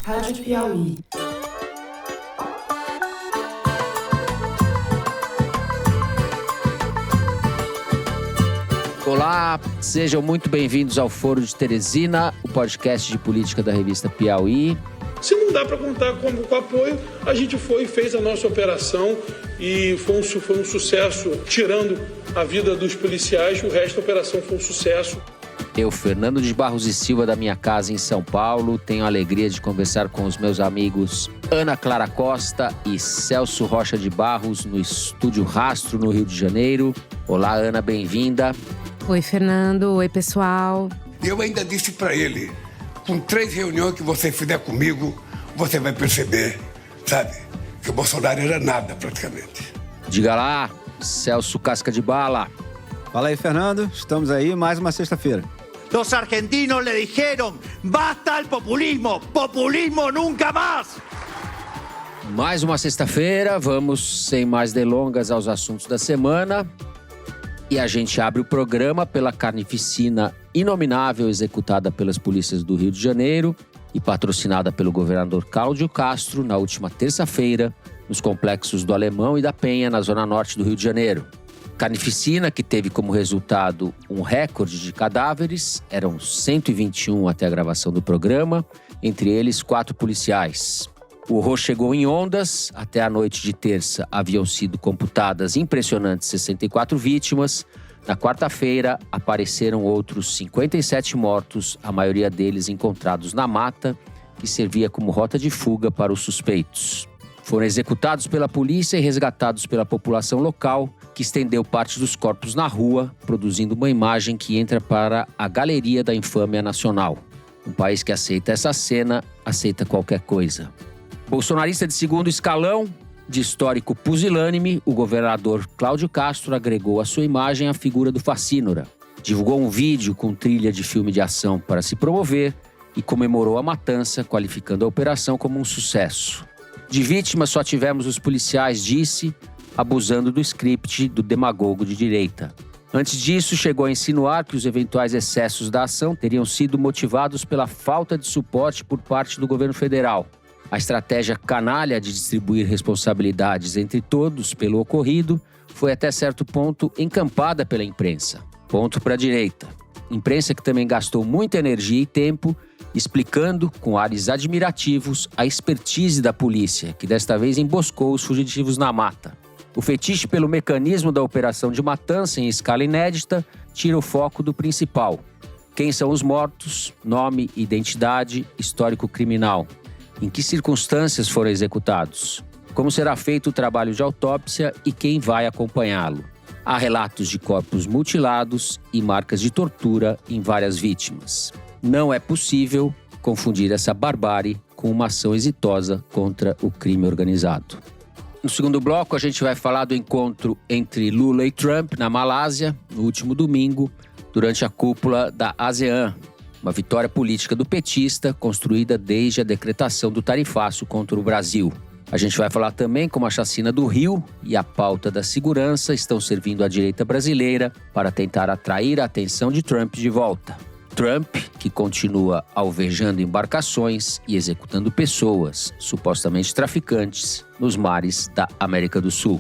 Rádio Piauí. Olá, sejam muito bem-vindos ao Foro de Teresina, o podcast de política da revista Piauí. Se não dá para contar com o apoio, a gente foi e fez a nossa operação e foi um sucesso, tirando a vida dos policiais, o resto da operação foi um sucesso. Eu, Fernando de Barros e Silva, da minha casa em São Paulo, tenho a alegria de conversar com os meus amigos Ana Clara Costa e Celso Rocha de Barros, no Estúdio Rastro, no Rio de Janeiro. Olá, Ana, bem-vinda. Oi, Fernando. Oi, pessoal. Eu ainda disse para ele, com 3 reuniões que você fizer comigo, você vai perceber, sabe, que o Bolsonaro era nada, praticamente. Diga lá, Celso Casca de Bala. Fala aí, Fernando. Estamos aí, mais uma sexta-feira. Los argentinos le dijeron, basta al populismo, populismo nunca más. Mais uma sexta-feira, vamos sem mais delongas aos assuntos da semana. E a gente abre o programa pela carnificina inominável executada pelas polícias do Rio de Janeiro e patrocinada pelo governador Cláudio Castro na última terça-feira, nos complexos do Alemão e da Penha, na zona norte do Rio de Janeiro. Carnificina que teve como resultado um recorde de cadáveres, eram 121 até a gravação do programa, entre eles 4 policiais. O horror chegou em ondas, até a noite de terça haviam sido computadas impressionantes 64 vítimas. Na quarta-feira apareceram outros 57 mortos, a maioria deles encontrados na mata, que servia como rota de fuga para os suspeitos. Foram executados pela polícia e resgatados pela população local, que estendeu parte dos corpos na rua, produzindo uma imagem que entra para a galeria da infâmia nacional. Um país que aceita essa cena, aceita qualquer coisa. Bolsonarista de segundo escalão, de histórico pusilânime, o governador Cláudio Castro agregou à sua imagem a figura do facínora. Divulgou um vídeo com trilha de filme de ação para se promover e comemorou a matança, qualificando a operação como um sucesso. De vítimas só tivemos os policiais, disse, abusando do script do demagogo de direita. Antes disso, chegou a insinuar que os eventuais excessos da ação teriam sido motivados pela falta de suporte por parte do governo federal. A estratégia canalha de distribuir responsabilidades entre todos pelo ocorrido foi até certo ponto encampada pela imprensa. Ponto para a direita. Imprensa que também gastou muita energia e tempo explicando, com ares admirativos, a expertise da polícia, que desta vez emboscou os fugitivos na mata. O fetiche pelo mecanismo da operação de matança em escala inédita tira o foco do principal. Quem são os mortos? Nome, identidade, histórico criminal. Em que circunstâncias foram executados? Como será feito o trabalho de autópsia e quem vai acompanhá-lo? Há relatos de corpos mutilados e marcas de tortura em várias vítimas. Não é possível confundir essa barbárie com uma ação exitosa contra o crime organizado. No segundo bloco, a gente vai falar do encontro entre Lula e Trump na Malásia, no último domingo, durante a cúpula da ASEAN, uma vitória política do petista construída desde a decretação do tarifaço contra o Brasil. A gente vai falar também como a chacina do Rio e a pauta da segurança estão servindo à direita brasileira para tentar atrair a atenção de Trump de volta. Trump, que continua alvejando embarcações e executando pessoas, supostamente traficantes, nos mares da América do Sul.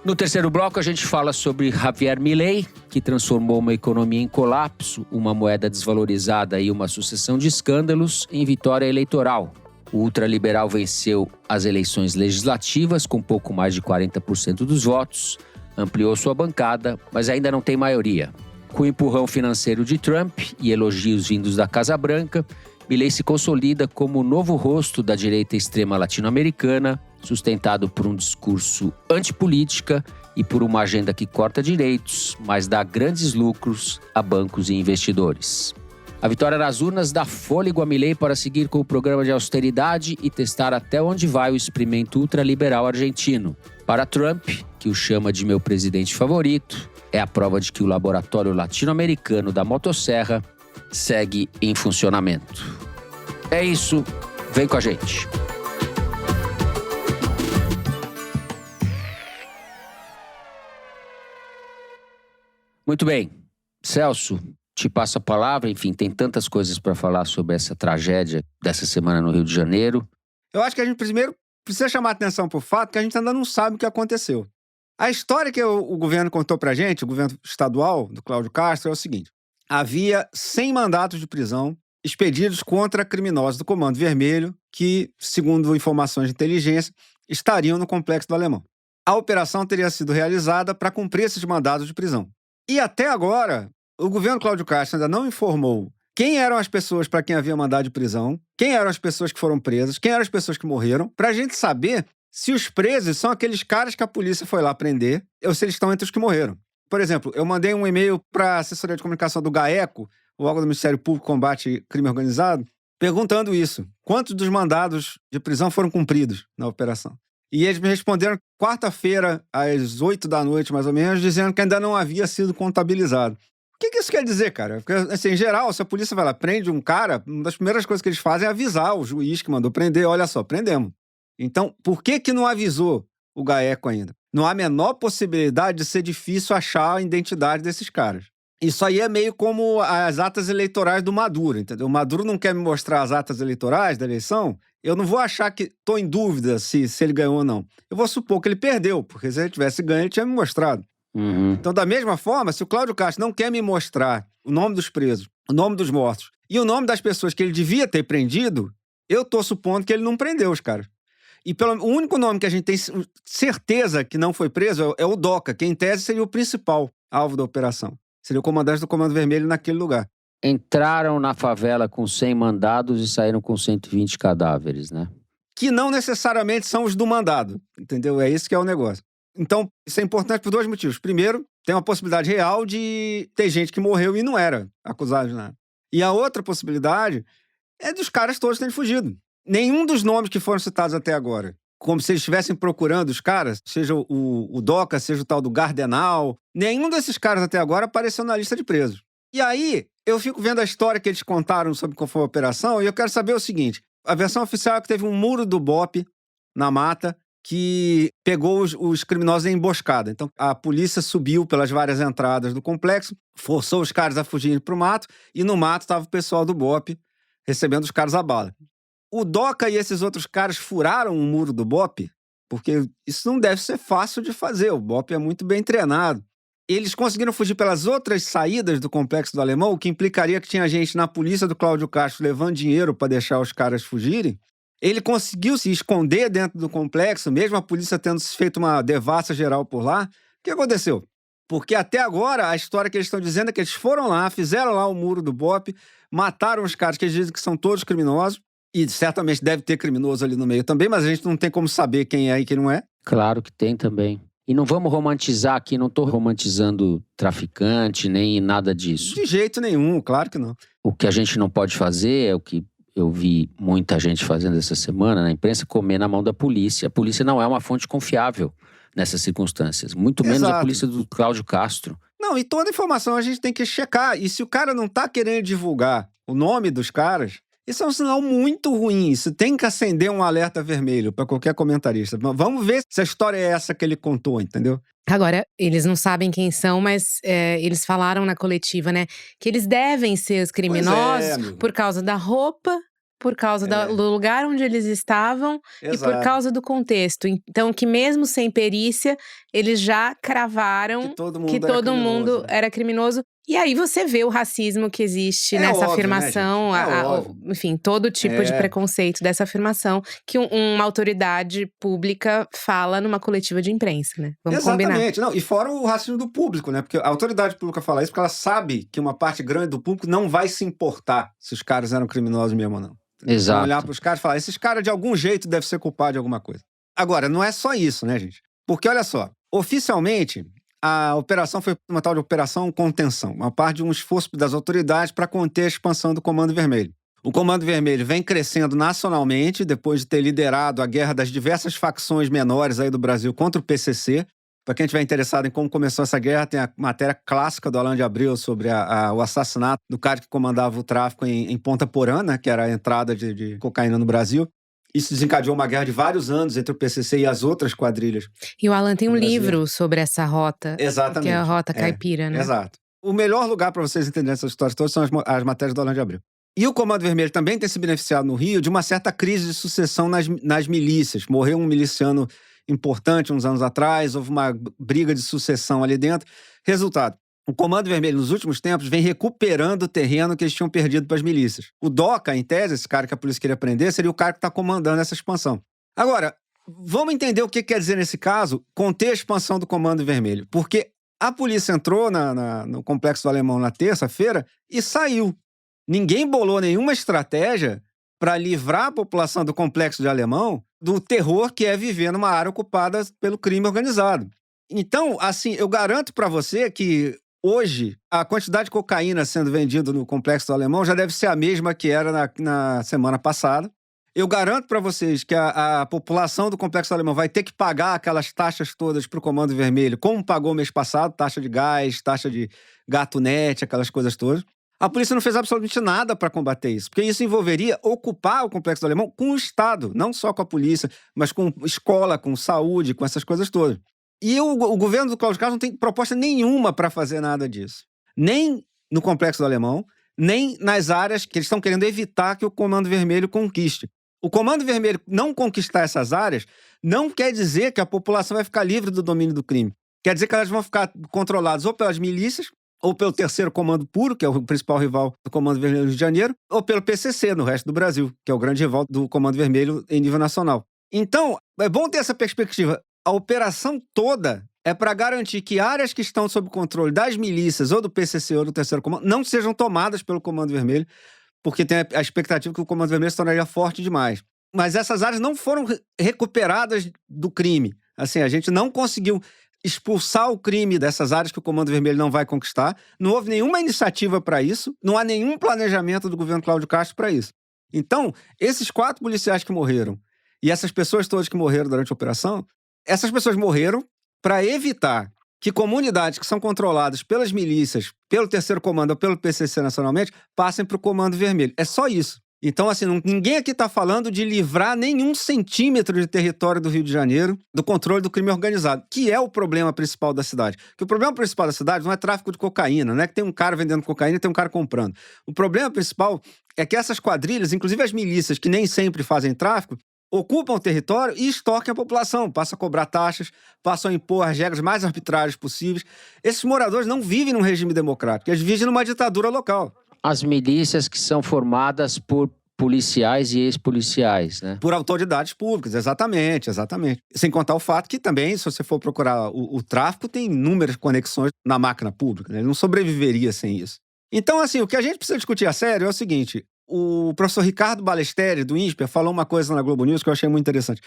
No terceiro bloco, a gente fala sobre Javier Milei, que transformou uma economia em colapso, uma moeda desvalorizada e uma sucessão de escândalos em vitória eleitoral. O ultraliberal venceu as eleições legislativas com pouco mais de 40% dos votos, ampliou sua bancada, mas ainda não tem maioria. Com o empurrão financeiro de Trump e elogios vindos da Casa Branca, Milei se consolida como o novo rosto da direita extrema latino-americana, sustentado por um discurso antipolítica e por uma agenda que corta direitos, mas dá grandes lucros a bancos e investidores. A vitória nas urnas dá fôlego a Milei para seguir com o programa de austeridade e testar até onde vai o experimento ultraliberal argentino. Para Trump, que o chama de meu presidente favorito, é a prova de que o laboratório latino-americano da motosserra segue em funcionamento. É isso, vem com a gente. Muito bem. Celso, te passo a palavra. Enfim, tem tantas coisas para falar sobre essa tragédia dessa semana no Rio de Janeiro. Eu acho que a gente primeiro precisa chamar atenção pro fato que a gente ainda não sabe o que aconteceu. A história que o governo contou pra gente, o governo estadual do Cláudio Castro, é o seguinte. Havia 100 mandatos de prisão expedidos contra criminosos do Comando Vermelho que, segundo informações de inteligência, estariam no Complexo do Alemão. A operação teria sido realizada para cumprir esses mandados de prisão. E até agora, o governo Cláudio Castro ainda não informou quem eram as pessoas para quem havia mandado de prisão, quem eram as pessoas que foram presas, quem eram as pessoas que morreram, para a gente saber se os presos são aqueles caras que a polícia foi lá prender ou se eles estão entre os que morreram. Por exemplo, eu mandei um e-mail para a assessoria de comunicação do GAECO, o órgão do Ministério Público Combate Crime Organizado, perguntando isso. Quantos dos mandados de prisão foram cumpridos na operação? E eles me responderam quarta-feira, às 8 da noite, mais ou menos, dizendo que ainda não havia sido contabilizado. O que isso quer dizer, cara? Porque, assim, em geral, se a polícia vai lá, prende um cara, uma das primeiras coisas que eles fazem é avisar o juiz que mandou prender. Olha só, prendemos. Então, por que não avisou o GAECO ainda? Não há a menor possibilidade de ser difícil achar a identidade desses caras. Isso aí é meio como as atas eleitorais do Maduro, entendeu? O Maduro não quer me mostrar as atas eleitorais da eleição, eu não vou achar que estou em dúvida se ele ganhou ou não. Eu vou supor que ele perdeu, porque se ele tivesse ganho, ele tinha me mostrado. Então, da mesma forma, se o Cláudio Castro não quer me mostrar o nome dos presos, o nome dos mortos e o nome das pessoas que ele devia ter prendido, eu tô supondo que ele não prendeu os caras. E o único nome que a gente tem certeza que não foi preso é o DOCA, que em tese seria o principal alvo da operação. Seria o comandante do Comando Vermelho naquele lugar. Entraram na favela com 100 mandados e saíram com 120 cadáveres, né? Que não necessariamente são os do mandado, entendeu? É isso que é o negócio. Então, isso é importante por 2 motivos. Primeiro, tem uma possibilidade real de ter gente que morreu e não era acusado de nada. E a outra possibilidade é dos caras todos terem fugido. Nenhum dos nomes que foram citados até agora, como se eles estivessem procurando os caras, seja o DOCA, seja o tal do Gardenal, nenhum desses caras até agora apareceu na lista de presos. E aí, eu fico vendo a história que eles contaram sobre qual foi a operação e eu quero saber o seguinte. A versão oficial é que teve um muro do BOPE na mata que pegou os criminosos em emboscada. Então, a polícia subiu pelas várias entradas do complexo, forçou os caras a fugirem para o mato e no mato estava o pessoal do BOPE recebendo os caras a bala. O DOCA e esses outros caras furaram o muro do BOPE, porque isso não deve ser fácil de fazer, o BOPE é muito bem treinado. Eles conseguiram fugir pelas outras saídas do Complexo do Alemão, o que implicaria que tinha gente na polícia do Cláudio Castro levando dinheiro para deixar os caras fugirem. Ele conseguiu se esconder dentro do complexo, mesmo a polícia tendo feito uma devassa geral por lá. O que aconteceu? Porque até agora a história que eles estão dizendo é que eles foram lá, fizeram lá o muro do BOPE, mataram os caras que eles dizem que são todos criminosos, e certamente deve ter criminoso ali no meio também, mas a gente não tem como saber quem é e quem não é. Claro que tem também. E não vamos romantizar aqui, não estou romantizando traficante, nem nada disso. De jeito nenhum, claro que não. O que a gente não pode fazer é o que eu vi muita gente fazendo essa semana na imprensa, comer na mão da polícia. A polícia não é uma fonte confiável nessas circunstâncias. Muito menos a polícia do Cláudio Castro. Não, e toda informação a gente tem que checar. E se o cara não tá querendo divulgar o nome dos caras, isso é um sinal muito ruim. Isso tem que acender um alerta vermelho para qualquer comentarista. Vamos ver se a história é essa que ele contou, entendeu? Agora, eles não sabem quem são, mas eles falaram na coletiva, né? Que eles devem ser os criminosos por causa da roupa, por causa do lugar onde eles estavam e por causa do contexto. Então, que mesmo sem perícia, eles já cravaram que todo mundo era criminoso. E aí você vê o racismo que existe nessa afirmação, né, enfim, todo tipo de preconceito dessa afirmação que uma autoridade pública fala numa coletiva de imprensa, né? Vamos combinar. Exatamente. Não, e fora o racismo do público, né? Porque a autoridade pública fala isso porque ela sabe que uma parte grande do público não vai se importar se os caras eram criminosos mesmo ou não. Exato. Então, olhar para os caras e falar, esses caras de algum jeito devem ser culpados de alguma coisa. Agora, não é só isso, né, gente? Porque, olha só, oficialmente, a operação foi uma tal de operação contenção, uma parte de um esforço das autoridades para conter a expansão do Comando Vermelho. O Comando Vermelho vem crescendo nacionalmente, depois de ter liderado a guerra das diversas facções menores aí do Brasil contra o PCC. Para quem estiver interessado em como começou essa guerra, tem a matéria clássica do Alain de Abreu sobre o assassinato do cara que comandava o tráfico em Ponta Porã, né, que era a entrada de cocaína no Brasil. Isso desencadeou uma guerra de vários anos entre o PCC e as outras quadrilhas. E o Alan tem um livro sobre essa rota. Exatamente. Que é a Rota Caipira, né? Exato. O melhor lugar para vocês entenderem essas histórias todas são as matérias do Orlando de Abreu. E o Comando Vermelho também tem se beneficiado no Rio de uma certa crise de sucessão nas milícias. Morreu um miliciano importante uns anos atrás, houve uma briga de sucessão ali dentro. Resultado, o Comando Vermelho, nos últimos tempos, vem recuperando o terreno que eles tinham perdido para as milícias. O Doca, em tese, esse cara que a polícia queria prender, seria o cara que está comandando essa expansão. Agora, vamos entender o que quer dizer nesse caso conter a expansão do Comando Vermelho. Porque a polícia entrou no Complexo do Alemão na terça-feira e saiu. Ninguém bolou nenhuma estratégia para livrar a população do Complexo de Alemão do terror que é viver numa área ocupada pelo crime organizado. Então, assim, eu garanto para você que hoje a quantidade de cocaína sendo vendida no Complexo do Alemão já deve ser a mesma que era na semana passada. Eu garanto para vocês que a população do Complexo do Alemão vai ter que pagar aquelas taxas todas para o Comando Vermelho, como pagou mês passado, taxa de gás, taxa de gato-net, aquelas coisas todas. A polícia não fez absolutamente nada para combater isso, porque isso envolveria ocupar o Complexo do Alemão com o Estado, não só com a polícia, mas com escola, com saúde, com essas coisas todas. E o governo do Cláudio Castro não tem proposta nenhuma para fazer nada disso. Nem no Complexo do Alemão, nem nas áreas que eles estão querendo evitar que o Comando Vermelho conquiste. O Comando Vermelho não conquistar essas áreas não quer dizer que a população vai ficar livre do domínio do crime. Quer dizer que elas vão ficar controladas ou pelas milícias, ou pelo Terceiro Comando Puro, que é o principal rival do Comando Vermelho do Rio de Janeiro, ou pelo PCC, no resto do Brasil, que é o grande rival do Comando Vermelho em nível nacional. Então, é bom ter essa perspectiva. A operação toda é para garantir que áreas que estão sob controle das milícias, ou do PCC, ou do Terceiro Comando, não sejam tomadas pelo Comando Vermelho, porque tem a expectativa que o Comando Vermelho se tornaria forte demais. Mas essas áreas não foram recuperadas do crime. Assim, a gente não conseguiu expulsar o crime dessas áreas que o Comando Vermelho não vai conquistar. Não houve nenhuma iniciativa para isso, não há nenhum planejamento do governo Cláudio Castro para isso. Então, esses 4 policiais que morreram e essas pessoas todas que morreram durante a operação, essas pessoas morreram para evitar que comunidades que são controladas pelas milícias, pelo Terceiro Comando ou pelo PCC nacionalmente, passem para o Comando Vermelho. É só isso. Então, assim, ninguém aqui está falando de livrar nenhum centímetro de território do Rio de Janeiro do controle do crime organizado, que é o problema principal da cidade. Porque o problema principal da cidade não é tráfico de cocaína, não é que tem um cara vendendo cocaína e tem um cara comprando. O problema principal é que essas quadrilhas, inclusive as milícias, que nem sempre fazem tráfico, ocupam o território e extorquem a população, passam a cobrar taxas, passam a impor as regras mais arbitrárias possíveis. Esses moradores não vivem num regime democrático, eles vivem numa ditadura local. As milícias que são formadas por policiais e ex-policiais, né? Por autoridades públicas, exatamente. Sem contar o fato que também, se você for procurar o tráfico, tem inúmeras conexões na máquina pública, né? Ele não sobreviveria sem isso. Então, assim, o que a gente precisa discutir a sério é o seguinte: o professor Ricardo Ballesteri, do INSPER, falou uma coisa na Globo News que eu achei muito interessante.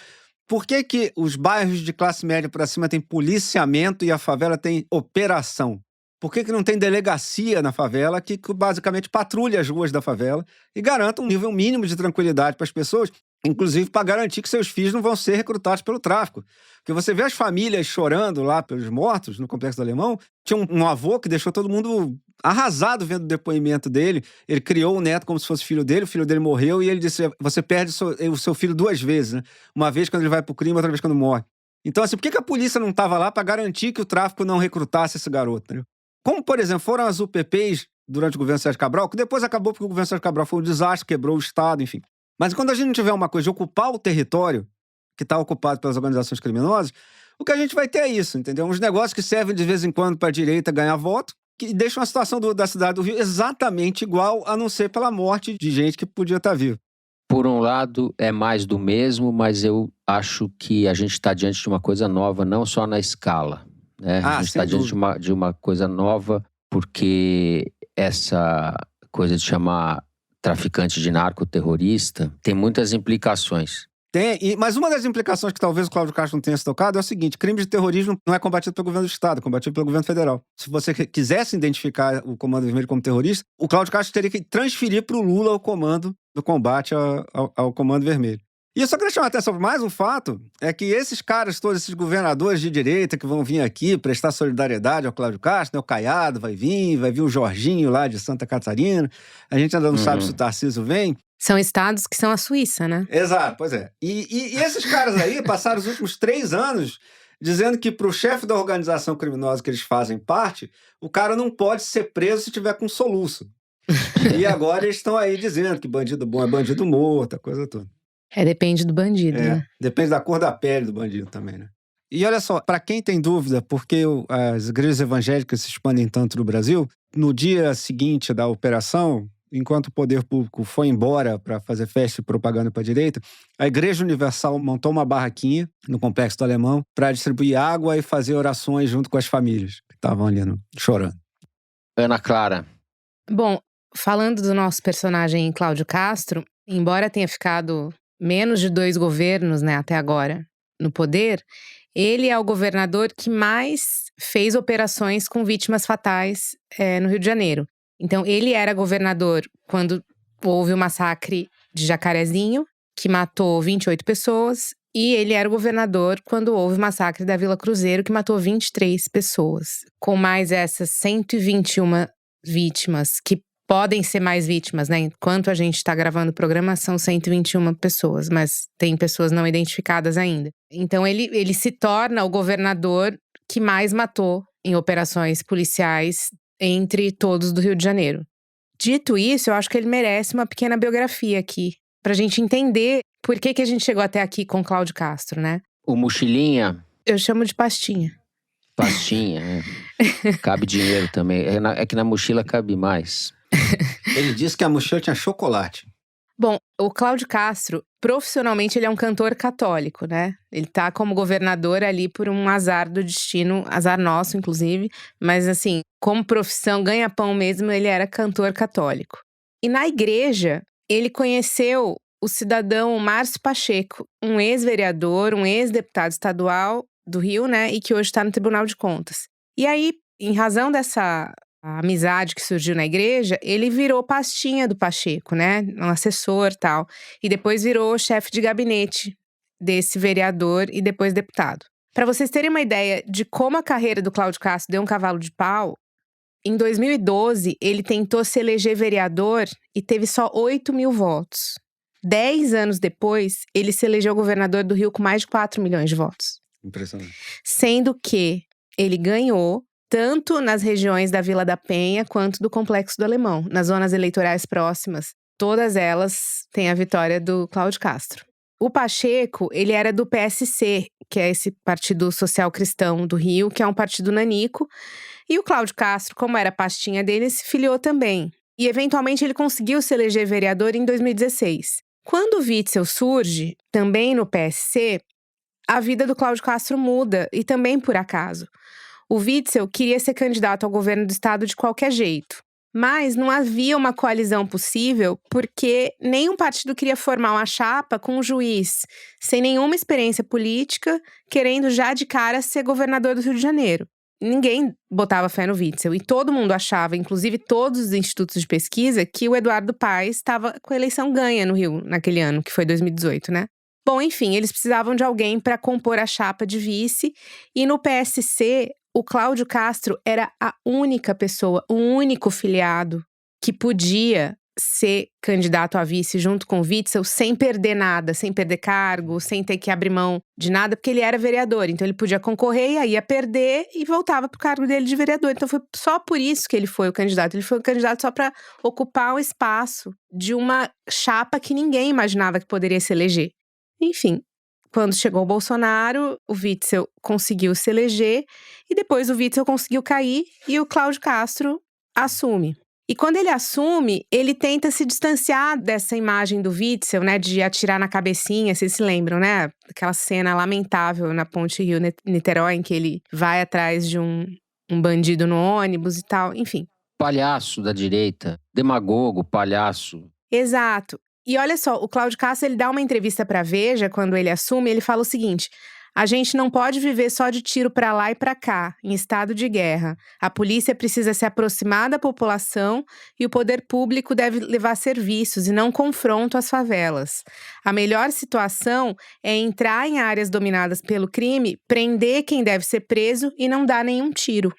Por que os bairros de classe média para cima têm policiamento e a favela tem operação? Por que não tem delegacia na favela que basicamente patrulha as ruas da favela e garanta um nível mínimo de tranquilidade para as pessoas, inclusive para garantir que seus filhos não vão ser recrutados pelo tráfico? Porque você vê as famílias chorando lá pelos mortos no Complexo do Alemão. Tinha um avô que deixou todo mundo arrasado vendo o depoimento dele. Ele criou o neto como se fosse filho dele, o filho dele morreu e ele disse: você perde o seu filho 2 vezes, né? Uma vez quando ele vai pro crime, outra vez quando morre. Então, assim, por que a polícia não estava lá para garantir que o tráfico não recrutasse esse garoto, entendeu? Como, por exemplo, foram as UPPs durante o governo Sérgio Cabral, que depois acabou porque o governo Sérgio Cabral foi um desastre, quebrou o Estado, enfim. Mas quando a gente não tiver uma coisa de ocupar o território que está ocupado pelas organizações criminosas, o que a gente vai ter é isso, entendeu? Uns negócios que servem de vez em quando para a direita ganhar voto, que deixam a situação da cidade do Rio exatamente igual, a não ser pela morte de gente que podia estar viva. Por um lado, é mais do mesmo, mas eu acho que a gente está diante de uma coisa nova, não só na escala. A gente está diante de uma coisa nova, porque essa coisa de chamar traficante de narcoterrorista tem muitas implicações. Mas uma das implicações que talvez o Cláudio Castro não tenha se tocado é o seguinte: crime de terrorismo não é combatido pelo governo do Estado, é combatido pelo governo federal. Se você quisesse identificar o Comando Vermelho como terrorista, o Cláudio Castro teria que transferir para o Lula o comando do combate ao Comando Vermelho. E eu só queria chamar a atenção para mais um fato, é que esses caras todos, esses governadores de direita que vão vir aqui prestar solidariedade ao Cláudio Castro, né? O Caiado vai vir o Jorginho lá de Santa Catarina, a gente ainda não sabe se o Tarcísio vem. São estados que são a Suíça, né? Exato, pois é. E esses caras aí passaram os últimos 3 anos dizendo que para o chefe da organização criminosa que eles fazem parte, o cara não pode ser preso se tiver com soluço. E agora eles estão aí dizendo que bandido bom é bandido morto, a coisa toda. Depende do bandido, né? Depende da cor da pele do bandido também, né? E olha só, para quem tem dúvida por que as igrejas evangélicas se expandem tanto no Brasil, no dia seguinte da operação, enquanto o poder público foi embora para fazer festa e propaganda para a direita, a Igreja Universal montou uma barraquinha no Complexo do Alemão para distribuir água e fazer orações junto com as famílias que estavam ali chorando. Ana Clara. Bom, falando do nosso personagem Cláudio Castro, embora tenha ficado menos de 2 governos, né, até agora no poder, ele é o governador que mais fez operações com vítimas fatais no Rio de Janeiro. Então, ele era governador quando houve o massacre de Jacarezinho, que matou 28 pessoas, e ele era o governador quando houve o massacre da Vila Cruzeiro, que matou 23 pessoas. Com mais essas 121 vítimas, que podem ser mais vítimas, né? Enquanto a gente está gravando o programa, são 121 pessoas, mas tem pessoas não identificadas ainda. Então, ele se torna o governador que mais matou em operações policiais entre todos do Rio de Janeiro. Dito isso, eu acho que ele merece uma pequena biografia aqui, pra gente entender por que a gente chegou até aqui com Cláudio Castro, né? O Mochilinha? Eu chamo de pastinha. Pastinha, Cabe dinheiro também. É que na mochila cabe mais. Ele disse que a mochila tinha chocolate. Bom, o Cláudio Castro, profissionalmente, ele é um cantor católico, né? Ele tá como governador ali por um azar do destino, azar nosso, inclusive. Mas, assim, como profissão, ganha-pão mesmo, ele era cantor católico. E na igreja, ele conheceu o cidadão Márcio Pacheco, um ex-vereador, um ex-deputado estadual do Rio, né? E que hoje está no Tribunal de Contas. E aí, em razão dessa amizade que surgiu na igreja, ele virou pastinha do Pacheco, né? Um assessor e tal. E depois virou chefe de gabinete desse vereador e depois deputado. Para vocês terem uma ideia de como a carreira do Cláudio Castro deu um cavalo de pau, em 2012, ele tentou se eleger vereador e teve só 8 mil votos. 10 anos depois, ele se elegeu governador do Rio com mais de 4 milhões de votos. Impressionante. Sendo que ele ganhou tanto nas regiões da Vila da Penha quanto do Complexo do Alemão. Nas zonas eleitorais próximas, todas elas têm a vitória do Cláudio Castro. O Pacheco, ele era do PSC, que é esse Partido Social Cristão do Rio, que é um partido nanico. E o Cláudio Castro, como era pastinha dele, se filiou também. E, eventualmente, ele conseguiu se eleger vereador em 2016. Quando o Witzel surge, também no PSC, a vida do Cláudio Castro muda, e também por acaso. O Witzel queria ser candidato ao governo do estado de qualquer jeito. Mas não havia uma coalizão possível porque nenhum partido queria formar uma chapa com um juiz sem nenhuma experiência política, querendo já de cara ser governador do Rio de Janeiro. Ninguém botava fé no Witzel e todo mundo achava, inclusive todos os institutos de pesquisa, que o Eduardo Paes estava com a eleição ganha no Rio naquele ano, que foi 2018, né? Bom, enfim, eles precisavam de alguém para compor a chapa de vice e no PSC o Cláudio Castro era a única pessoa, o único filiado que podia ser candidato a vice junto com o Witzel sem perder nada, sem perder cargo, sem ter que abrir mão de nada, porque ele era vereador. Então ele podia concorrer e aí ia perder e voltava pro cargo dele de vereador. Então foi só por isso que ele foi o candidato. Ele foi o candidato só para ocupar o espaço de uma chapa que ninguém imaginava que poderia se eleger. Enfim. Quando chegou o Bolsonaro, o Witzel conseguiu se eleger e depois o Witzel conseguiu cair e o Cláudio Castro assume. E quando ele assume, ele tenta se distanciar dessa imagem do Witzel, né, de atirar na cabecinha, vocês se lembram, né? Aquela cena lamentável na Ponte Rio-Niterói em que ele vai atrás de um bandido no ônibus e tal, enfim. Palhaço da direita, demagogo, palhaço. Exato. E olha só, o Cláudio Castro, ele dá uma entrevista pra Veja, quando ele assume, ele fala o seguinte: a gente não pode viver só de tiro pra lá e pra cá, em estado de guerra. A polícia precisa se aproximar da população e o poder público deve levar serviços e não confronto às favelas. A melhor situação é entrar em áreas dominadas pelo crime, prender quem deve ser preso e não dar nenhum tiro.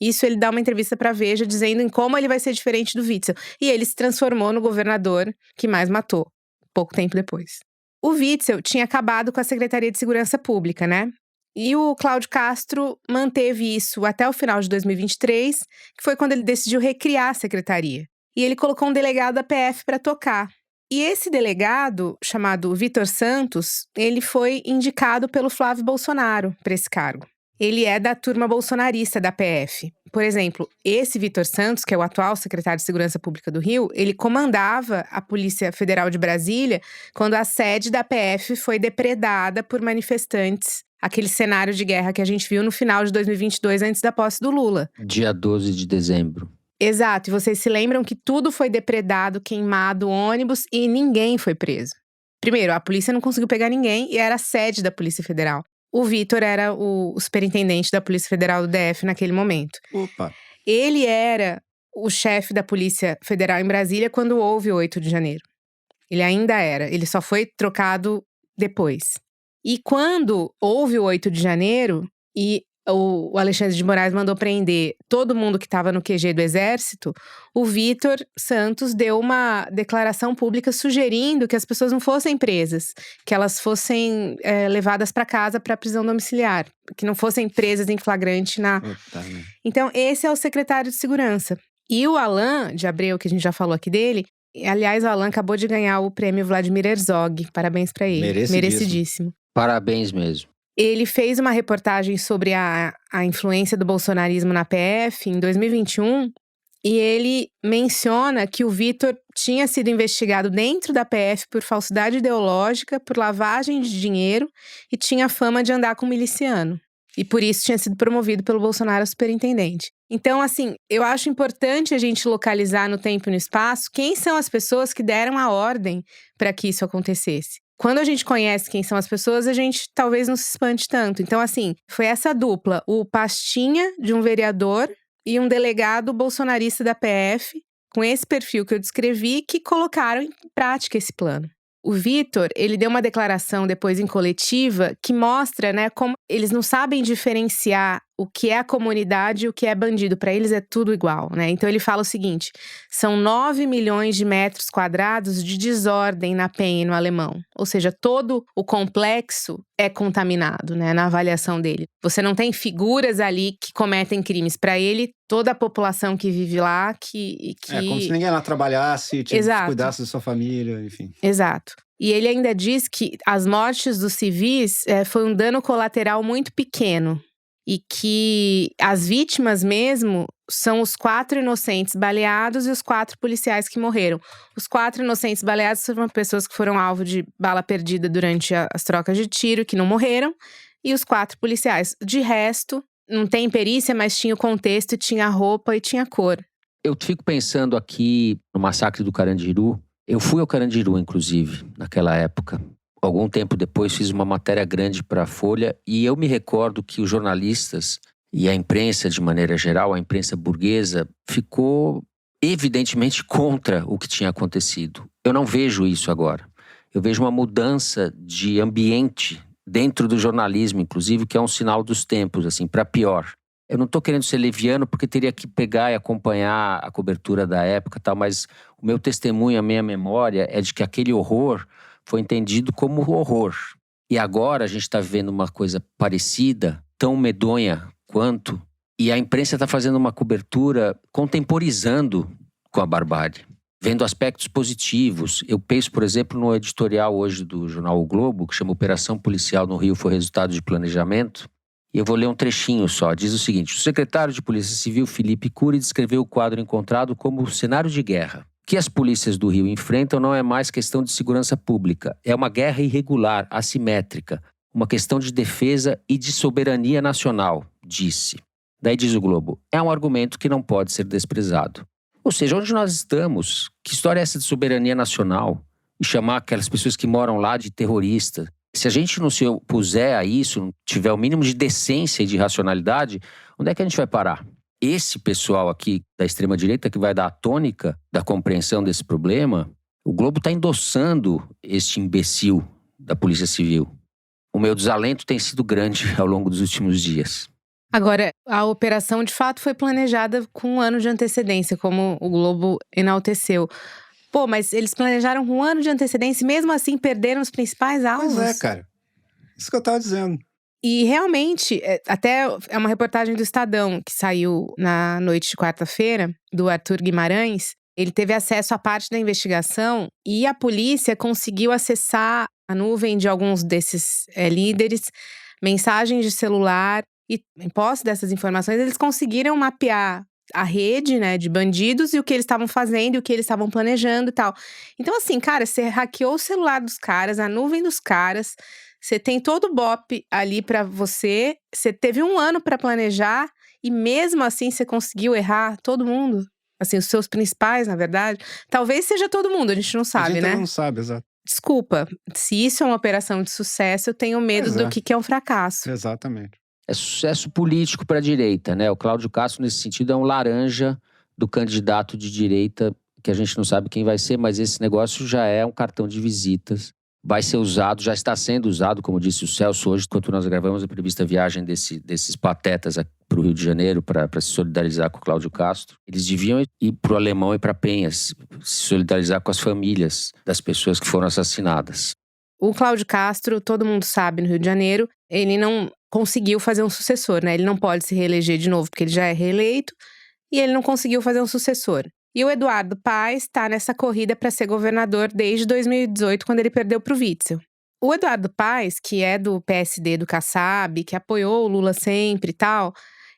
Isso ele dá uma entrevista pra Veja dizendo em como ele vai ser diferente do Witzel. E ele se transformou no governador que mais matou, pouco tempo depois. O Witzel tinha acabado com a Secretaria de Segurança Pública, né? E o Cláudio Castro manteve isso até o final de 2023, que foi quando ele decidiu recriar a secretaria. E ele colocou um delegado da PF para tocar. E esse delegado, chamado Vitor Santos, ele foi indicado pelo Flávio Bolsonaro para esse cargo. Ele é da turma bolsonarista da PF. Por exemplo, esse Vitor Santos, que é o atual secretário de Segurança Pública do Rio, ele comandava a Polícia Federal de Brasília quando a sede da PF foi depredada por manifestantes. Aquele cenário de guerra que a gente viu no final de 2022, antes da posse do Lula. Dia 12 de dezembro. Exato, e vocês se lembram que tudo foi depredado, queimado, ônibus, e ninguém foi preso. Primeiro, a polícia não conseguiu pegar ninguém e era a sede da Polícia Federal. O Vitor era o superintendente da Polícia Federal do DF naquele momento. Opa! Ele era o chefe da Polícia Federal em Brasília quando houve o 8 de janeiro. Ele ainda era, ele só foi trocado depois. E quando houve o 8 de janeiro e o Alexandre de Moraes mandou prender todo mundo que estava no QG do Exército, o Vitor Santos deu uma declaração pública sugerindo que as pessoas não fossem presas, que elas fossem levadas para casa para prisão domiciliar, que não fossem presas em flagrante na… Então, esse é o secretário de Segurança. E o Alan de Abreu, que a gente já falou aqui dele, aliás, o Alan acabou de ganhar o prêmio Vladimir Herzog. Parabéns para ele. Merecidíssimo. Parabéns mesmo. Ele fez uma reportagem sobre a influência do bolsonarismo na PF em 2021 e ele menciona que o Vitor tinha sido investigado dentro da PF por falsidade ideológica, por lavagem de dinheiro e tinha fama de andar com miliciano. E por isso tinha sido promovido pelo Bolsonaro a superintendente. Então, assim, eu acho importante a gente localizar no tempo e no espaço quem são as pessoas que deram a ordem para que isso acontecesse. Quando a gente conhece quem são as pessoas, a gente talvez não se espante tanto. Então, assim, foi essa dupla, o pastinha de um vereador e um delegado bolsonarista da PF, com esse perfil que eu descrevi, que colocaram em prática esse plano. O Vitor, ele deu uma declaração depois em coletiva que mostra, né, como eles não sabem diferenciar o que é a comunidade e o que é bandido. Para eles é tudo igual, né? Então ele fala o seguinte: são 9 milhões de metros quadrados de desordem na Penha e no Alemão. Ou seja, todo o complexo é contaminado, né, na avaliação dele. Você não tem figuras ali que cometem crimes. Para ele, toda a população que vive lá que… É como se ninguém lá trabalhasse, cuidasse da sua família, enfim. Exato. E ele ainda diz que as mortes dos civis foi um dano colateral muito pequeno. E que as vítimas mesmo são os 4 inocentes baleados e os 4 policiais que morreram. Os 4 inocentes baleados foram pessoas que foram alvo de bala perdida durante as trocas de tiro, que não morreram. E os 4 policiais. De resto, não tem perícia, mas tinha o contexto, tinha a roupa e tinha a cor. Eu fico pensando aqui no massacre do Carandiru. Eu fui ao Carandiru, inclusive, naquela época. Algum tempo depois fiz uma matéria grande para a Folha e eu me recordo que os jornalistas e a imprensa de maneira geral, a imprensa burguesa, ficou evidentemente contra o que tinha acontecido. Eu não vejo isso agora. Eu vejo uma mudança de ambiente dentro do jornalismo, inclusive, que é um sinal dos tempos, assim, para pior. Eu não estou querendo ser leviano porque teria que pegar e acompanhar a cobertura da época e tal, mas o meu testemunho, a minha memória é de que aquele horror foi entendido como horror. E agora a gente está vivendo uma coisa parecida, tão medonha quanto, e a imprensa está fazendo uma cobertura contemporizando com a barbárie, vendo aspectos positivos. Eu penso, por exemplo, no editorial hoje do jornal O Globo, que chama Operação Policial no Rio foi resultado de planejamento, e eu vou ler um trechinho só. Diz o seguinte: o secretário de Polícia Civil, Felipe Cury, descreveu o quadro encontrado como cenário de guerra. O que as polícias do Rio enfrentam não é mais questão de segurança pública. É uma guerra irregular, assimétrica. Uma questão de defesa e de soberania nacional, disse. Daí diz o Globo, é um argumento que não pode ser desprezado. Ou seja, onde nós estamos? Que história é essa de soberania nacional? E chamar aquelas pessoas que moram lá de terroristas? Se a gente não se opuser a isso, não tiver o mínimo de decência e de racionalidade, onde é que a gente vai parar? Esse pessoal aqui da extrema-direita que vai dar a tônica da compreensão desse problema, o Globo está endossando este imbecil da Polícia Civil. O meu desalento tem sido grande ao longo dos últimos dias. Agora, a operação de fato foi planejada com 1 ano de antecedência, como o Globo enalteceu. Pô, mas eles planejaram com 1 ano de antecedência e mesmo assim perderam os principais alvos? Pois é, cara. Isso que eu tava dizendo. E realmente, até é uma reportagem do Estadão que saiu na noite de quarta-feira, do Arthur Guimarães. Ele teve acesso à parte da investigação e a polícia conseguiu acessar a nuvem de alguns desses líderes, mensagens de celular, e em posse dessas informações eles conseguiram mapear a rede, né, de bandidos e o que eles estavam fazendo e o que eles estavam planejando e tal. Então assim, cara, você hackeou o celular dos caras, a nuvem dos caras, você tem todo o BOP ali pra você teve 1 ano pra planejar e mesmo assim você conseguiu errar todo mundo? Assim, os seus principais, na verdade. Talvez seja todo mundo, a gente não sabe, né? A gente não sabe, exato. Desculpa, se isso é uma operação de sucesso, eu tenho medo do que é um fracasso. Exatamente. É sucesso político para a direita, né? O Cláudio Castro, nesse sentido, é um laranja do candidato de direita, que a gente não sabe quem vai ser, mas esse negócio já é um cartão de visitas. Vai ser usado, já está sendo usado, como disse o Celso hoje, enquanto nós gravamos a prevista viagem desses patetas para o Rio de Janeiro, para se solidarizar com o Cláudio Castro. Eles deviam ir para o Alemão e para Penhas, se solidarizar com as famílias das pessoas que foram assassinadas. O Cláudio Castro, todo mundo sabe, no Rio de Janeiro, ele não conseguiu fazer um sucessor, né? Ele não pode se reeleger de novo, porque ele já é reeleito, e ele não conseguiu fazer um sucessor. E o Eduardo Paes está nessa corrida para ser governador desde 2018, quando ele perdeu para o Witzel. O Eduardo Paes, que é do PSD do Kassab, que apoiou o Lula sempre e tal,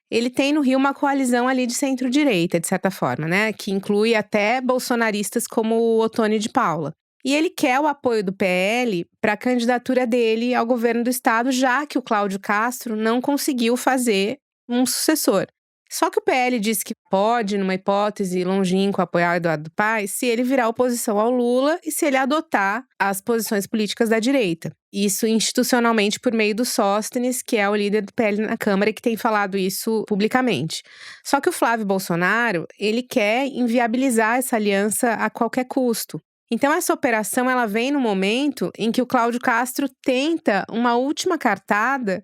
ele tem no Rio uma coalizão ali de centro-direita, de certa forma, né? Que inclui até bolsonaristas como o Ottoni de Paula. E ele quer o apoio do PL para a candidatura dele ao governo do estado, já que o Cláudio Castro não conseguiu fazer um sucessor. Só que o PL disse que pode, numa hipótese longínqua, apoiar o Eduardo Paes se ele virar oposição ao Lula e se ele adotar as posições políticas da direita. Isso institucionalmente por meio do Sóstenes, que é o líder do PL na Câmara e que tem falado isso publicamente. Só que o Flávio Bolsonaro, ele quer inviabilizar essa aliança a qualquer custo. Então essa operação ela vem no momento em que o Cláudio Castro tenta uma última cartada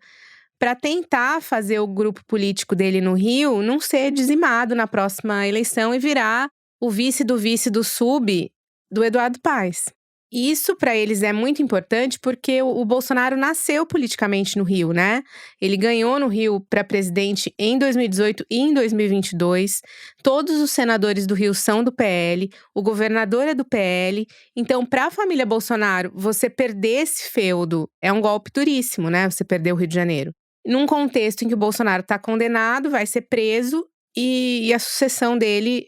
para tentar fazer o grupo político dele no Rio não ser dizimado na próxima eleição e virar o vice do sub do Eduardo Paes. E isso para eles é muito importante porque o Bolsonaro nasceu politicamente no Rio, né? Ele ganhou no Rio para presidente em 2018 e em 2022. Todos os senadores do Rio são do PL, o governador é do PL. Então, para a família Bolsonaro, você perder esse feudo é um golpe duríssimo, né? Você perder o Rio de Janeiro. Num contexto em que o Bolsonaro está condenado, vai ser preso e a sucessão dele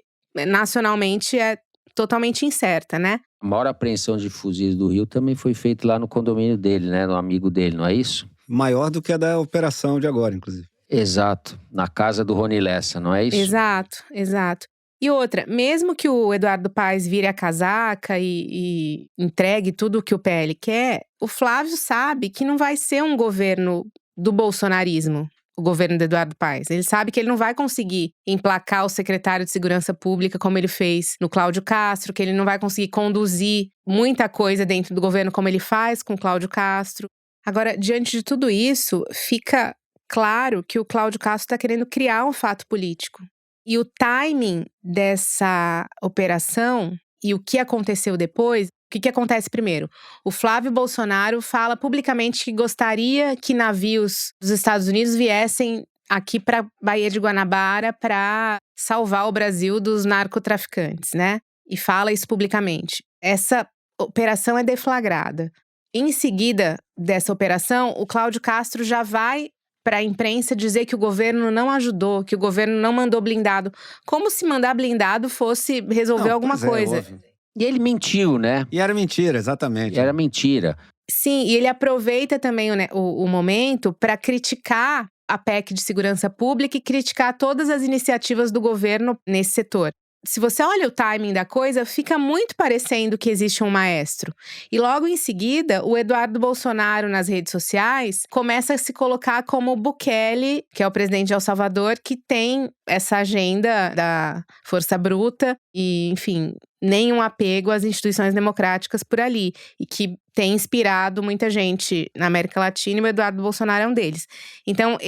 nacionalmente é totalmente incerta, né? A maior apreensão de fuzis do Rio também foi feita lá no condomínio dele, né? No amigo dele, não é isso? Maior do que a da operação de agora, inclusive. Exato. Na casa do Rony Lessa, não é isso? Exato. E outra, mesmo que o Eduardo Paes vire a casaca e entregue tudo o que o PL quer, o Flávio sabe que não vai ser um governo do bolsonarismo, o governo do Eduardo Paes. Ele sabe que ele não vai conseguir emplacar o secretário de Segurança Pública como ele fez no Cláudio Castro, que ele não vai conseguir conduzir muita coisa dentro do governo como ele faz com o Cláudio Castro. Agora, diante de tudo isso, fica claro que o Cláudio Castro está querendo criar um fato político. E o timing dessa operação e o que aconteceu depois, o que acontece primeiro? O Flávio Bolsonaro fala publicamente que gostaria que navios dos Estados Unidos viessem aqui para Baía de Guanabara para salvar o Brasil dos narcotraficantes, né? E fala isso publicamente. Essa operação é deflagrada. Em seguida dessa operação, o Cláudio Castro já vai para a imprensa dizer que o governo não ajudou, que o governo não mandou blindado. Como se mandar blindado fosse resolver alguma coisa. Óbvio. E ele mentiu, né? E era mentira, exatamente. E era mentira. Sim, e ele aproveita também o momento para criticar a PEC de segurança pública e criticar todas as iniciativas do governo nesse setor. Se você olha o timing da coisa, fica muito parecendo que existe um maestro. E logo em seguida, o Eduardo Bolsonaro, nas redes sociais, começa a se colocar como o Bukele, que é o presidente de El Salvador, que tem essa agenda da força bruta e, enfim, nenhum apego às instituições democráticas por ali. E que tem inspirado muita gente na América Latina e o Eduardo Bolsonaro é um deles. Então,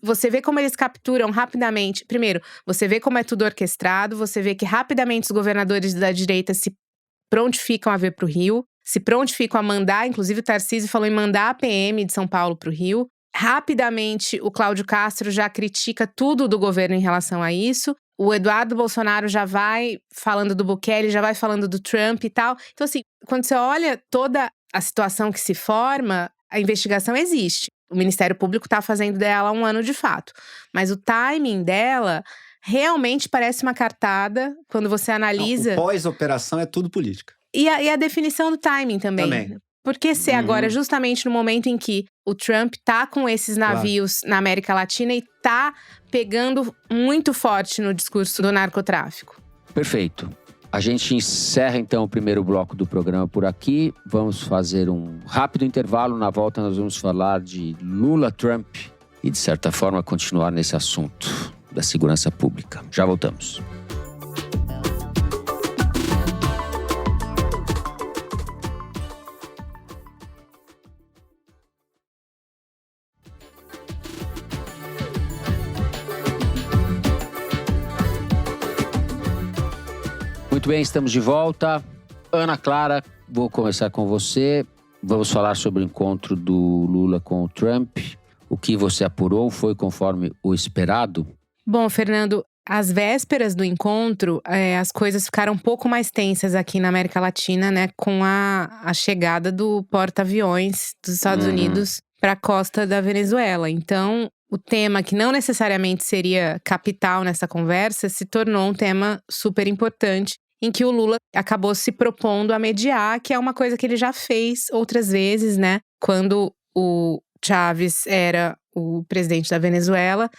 você vê como eles capturam rapidamente. Primeiro, você vê como é tudo orquestrado, você vê que rapidamente os governadores da direita se prontificam a vir para o Rio, se prontificam a mandar, inclusive o Tarcísio falou em mandar a PM de São Paulo para o Rio. Rapidamente, o Cláudio Castro já critica tudo do governo em relação a isso. O Eduardo Bolsonaro já vai falando do Bukele, já vai falando do Trump e tal. Então, assim, quando você olha toda a situação que se forma, a investigação existe. O Ministério Público está fazendo dela 1 ano de fato. Mas o timing dela realmente parece uma cartada quando você analisa. Não, o pós-operação é tudo política. E a definição do timing também. Porque ser agora justamente no momento em que o Trump tá com esses navios na América Latina e tá pegando muito forte no discurso do narcotráfico. Perfeito. A gente encerra então o primeiro bloco do programa por aqui. Vamos fazer um rápido intervalo. Na volta nós vamos falar de Lula, Trump e de certa forma continuar nesse assunto da segurança pública. Já voltamos. Muito bem, estamos de volta. Ana Clara, vou começar com você. Vamos falar sobre o encontro do Lula com o Trump. O que você apurou foi conforme o esperado? Bom, Fernando, às vésperas do encontro, as coisas ficaram um pouco mais tensas aqui na América Latina, né? Com a chegada do porta-aviões dos Estados Unidos para a costa da Venezuela. Então, o tema que não necessariamente seria capital nessa conversa se tornou um tema super importante, em que o Lula acabou se propondo a mediar, que é uma coisa que ele já fez outras vezes, né? Quando o Chávez era o presidente da Venezuela,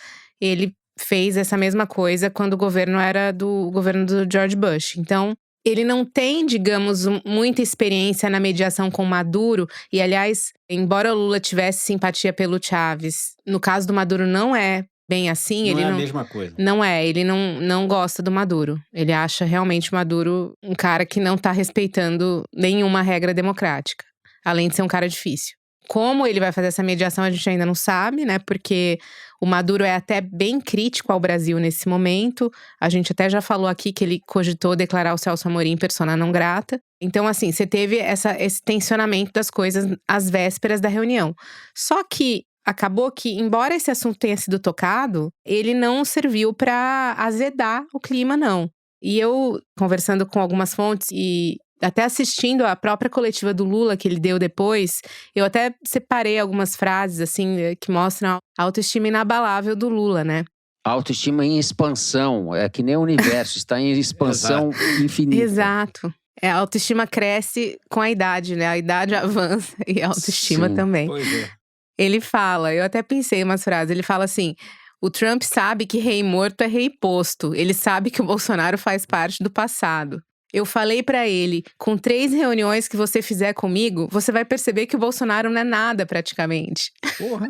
ele fez essa mesma coisa quando o governo era do governo do George Bush. Então, ele não tem, digamos, muita experiência na mediação com Maduro. E, aliás, embora o Lula tivesse simpatia pelo Chávez, no caso do Maduro não é bem assim. Não é a mesma coisa. Não é, ele não gosta do Maduro. Ele acha realmente o Maduro um cara que não tá respeitando nenhuma regra democrática. Além de ser um cara difícil. Como ele vai fazer essa mediação a gente ainda não sabe, né? Porque o Maduro é até bem crítico ao Brasil nesse momento. A gente até já falou aqui que ele cogitou declarar o Celso Amorim persona não grata. Então, assim, você teve esse tensionamento das coisas às vésperas da reunião. Só que acabou que, embora esse assunto tenha sido tocado, ele não serviu para azedar o clima, não. E eu, conversando com algumas fontes e até assistindo a própria coletiva do Lula que ele deu depois, eu até separei algumas frases, assim, que mostram a autoestima inabalável do Lula, né? Autoestima em expansão, é que nem o universo, está em expansão infinita. Exato. A autoestima cresce com a idade, né? A idade avança e a autoestima também. Pois é. Ele fala, eu até pensei umas frases, ele fala assim: o Trump sabe que rei morto é rei posto, ele sabe que o Bolsonaro faz parte do passado. Eu falei pra ele, com 3 reuniões que você fizer comigo, você vai perceber que o Bolsonaro não é nada praticamente. Porra.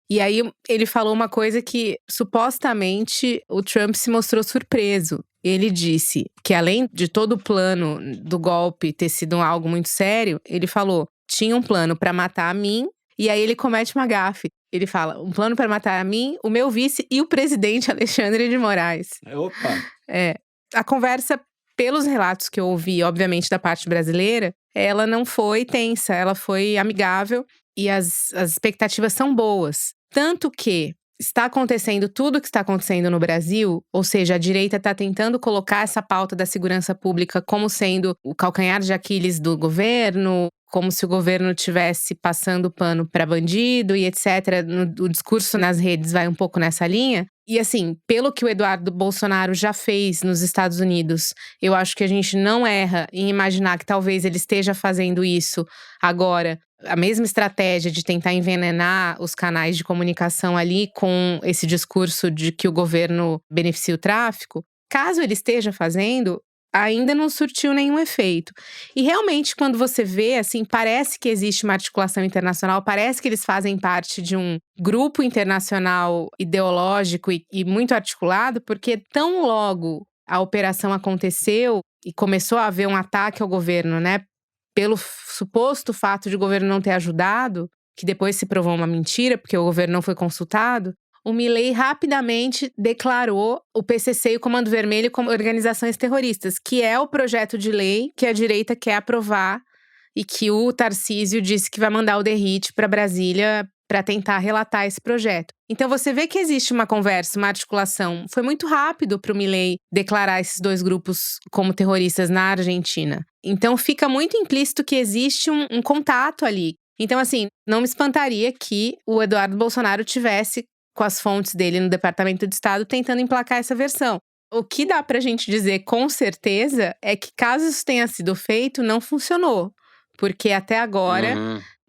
E aí ele falou uma coisa que supostamente o Trump se mostrou surpreso. Ele disse que além de todo o plano do golpe ter sido algo muito sério, ele falou, tinha um plano pra matar a mim, e aí ele comete uma gafe. Ele fala, um plano pra matar a mim, o meu vice e o presidente Alexandre de Moraes. Opa! A conversa, pelos relatos que eu ouvi, obviamente, da parte brasileira, ela não foi tensa, ela foi amigável e as expectativas são boas. Tanto que está acontecendo tudo o que está acontecendo no Brasil, ou seja, a direita está tentando colocar essa pauta da segurança pública como sendo o calcanhar de Aquiles do governo, como se o governo estivesse passando pano para bandido e etc. O discurso nas redes vai um pouco nessa linha. E assim, pelo que o Eduardo Bolsonaro já fez nos Estados Unidos, eu acho que a gente não erra em imaginar que talvez ele esteja fazendo isso agora. A mesma estratégia de tentar envenenar os canais de comunicação ali com esse discurso de que o governo beneficia o tráfico. Caso ele esteja fazendo, ainda não surtiu nenhum efeito. E realmente, quando você vê, assim, parece que existe uma articulação internacional, parece que eles fazem parte de um grupo internacional ideológico e muito articulado, porque tão logo a operação aconteceu e começou a haver um ataque ao governo, né? Pelo suposto fato de o governo não ter ajudado, que depois se provou uma mentira, porque o governo não foi consultado, o Milei rapidamente declarou o PCC e o Comando Vermelho como organizações terroristas, que é o projeto de lei que a direita quer aprovar e que o Tarcísio disse que vai mandar o DERIT para Brasília para tentar relatar esse projeto. Então você vê que existe uma conversa, uma articulação. Foi muito rápido para o Milei declarar esses dois grupos como terroristas na Argentina. Então fica muito implícito que existe um contato ali. Então assim, não me espantaria que o Eduardo Bolsonaro tivesse com as fontes dele no Departamento de Estado tentando emplacar essa versão. O que dá pra gente dizer com certeza é que caso isso tenha sido feito, não funcionou. Porque até agora,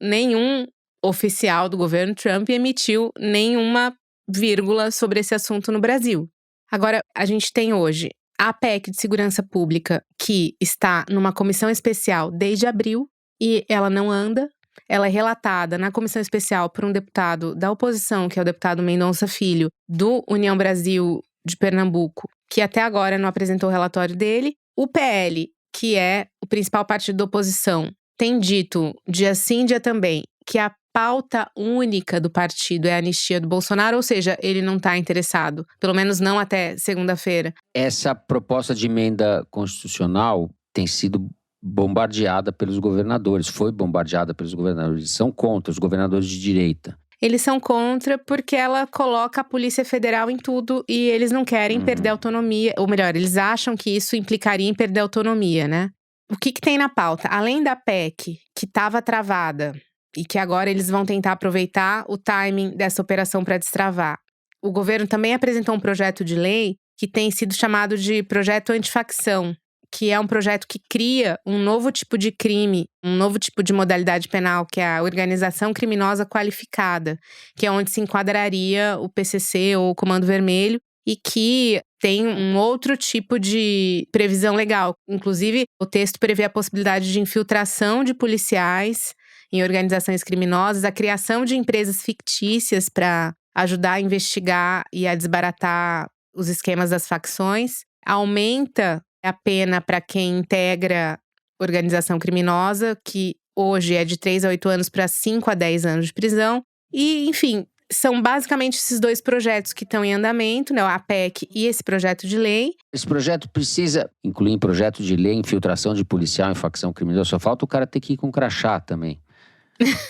nenhum oficial do governo Trump emitiu nenhuma vírgula sobre esse assunto no Brasil. Agora, a gente tem hoje a PEC de Segurança Pública, que está numa comissão especial desde abril, e ela não anda. Ela é relatada na comissão especial por um deputado da oposição, que é o deputado Mendonça Filho, do União Brasil de Pernambuco, que até agora não apresentou o relatório dele. O PL, que é o principal partido da oposição, tem dito, dia sim, dia também, que a pauta única do partido é a anistia do Bolsonaro, ou seja, ele não está interessado, pelo menos não até segunda-feira. Essa proposta de emenda constitucional tem sido bombardeada pelos governadores, foi bombardeada peles governadores, eles são contra, os governadores de direita. Eles são contra porque ela coloca a Polícia Federal em tudo e eles não querem perder a autonomia, ou melhor, eles acham que isso implicaria em perder a autonomia, né? O que tem na pauta? Além da PEC, que estava travada e que agora eles vão tentar aproveitar o timing dessa operação para destravar, o governo também apresentou um projeto de lei que tem sido chamado de projeto antifacção, que é um projeto que cria um novo tipo de crime, um novo tipo de modalidade penal, que é a organização criminosa qualificada, que é onde se enquadraria o PCC ou o Comando Vermelho, e que tem um outro tipo de previsão legal. Inclusive, o texto prevê a possibilidade de infiltração de policiais em organizações criminosas, a criação de empresas fictícias para ajudar a investigar e a desbaratar os esquemas das facções, aumenta a pena para quem integra organização criminosa, que hoje é de 3 a 8 anos para 5 a 10 anos de prisão. E, enfim, são basicamente esses dois projetos que estão em andamento, né? A PEC e esse projeto de lei. Esse projeto precisa incluir em projeto de lei infiltração de policial em facção criminosa. Só falta o cara ter que ir com crachá também.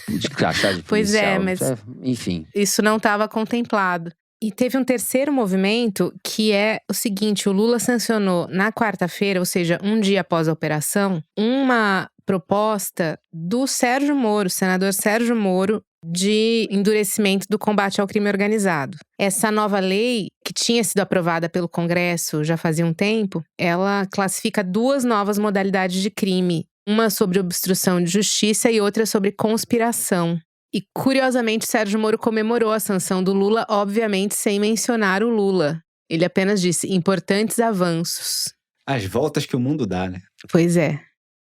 De crachá de policial. Pois é, mas enfim. Isso não estava contemplado. E teve um terceiro movimento, que é o seguinte: o Lula sancionou na quarta-feira, ou seja, um dia após a operação, uma proposta do Sérgio Moro, senador Sérgio Moro, de endurecimento do combate ao crime organizado. Essa nova lei, que tinha sido aprovada pelo Congresso já fazia um tempo, ela classifica 2 novas modalidades de crime. Uma sobre obstrução de justiça e outra sobre conspiração. E, curiosamente, Sérgio Moro comemorou a sanção do Lula, obviamente sem mencionar o Lula. Ele apenas disse, importantes avanços. As voltas que o mundo dá, né? Pois é.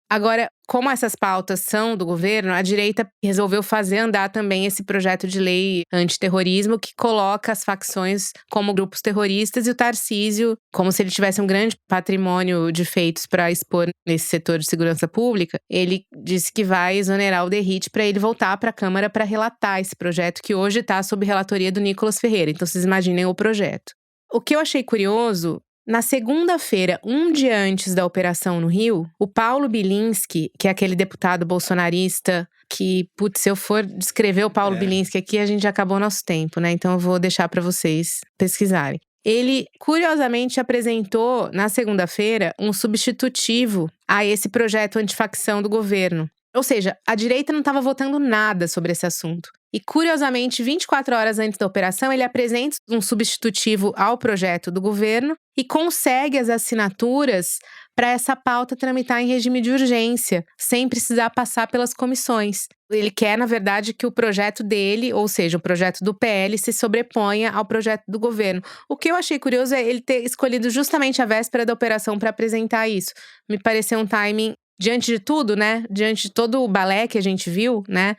Agora, como essas pautas são do governo, a direita resolveu fazer andar também esse projeto de lei antiterrorismo que coloca as facções como grupos terroristas e o Tarcísio, como se ele tivesse um grande patrimônio de feitos para expor nesse setor de segurança pública. Ele disse que vai exonerar o Derrite para ele voltar para a Câmara para relatar esse projeto que hoje está sob relatoria do Nicolas Ferreira. Então vocês imaginem o projeto. O que eu achei curioso, na segunda-feira, um dia antes da operação no Rio, o Paulo Bilinski, que é aquele deputado bolsonarista que, putz, se eu for descrever o Paulo Bilinski aqui, a gente já acabou nosso tempo, né? Então eu vou deixar para vocês pesquisarem. Ele, curiosamente, apresentou, na segunda-feira, um substitutivo a esse projeto antifacção do governo. Ou seja, a direita não estava votando nada sobre esse assunto. E, curiosamente, 24 horas antes da operação, ele apresenta um substitutivo ao projeto do governo e consegue as assinaturas para essa pauta tramitar em regime de urgência, sem precisar passar pelas comissões. Ele quer, na verdade, que o projeto dele, ou seja, o projeto do PL, se sobreponha ao projeto do governo. O que eu achei curioso é ele ter escolhido justamente a véspera da operação para apresentar isso. Me pareceu um timing, diante de tudo, né? Diante de todo o balé que a gente viu, né?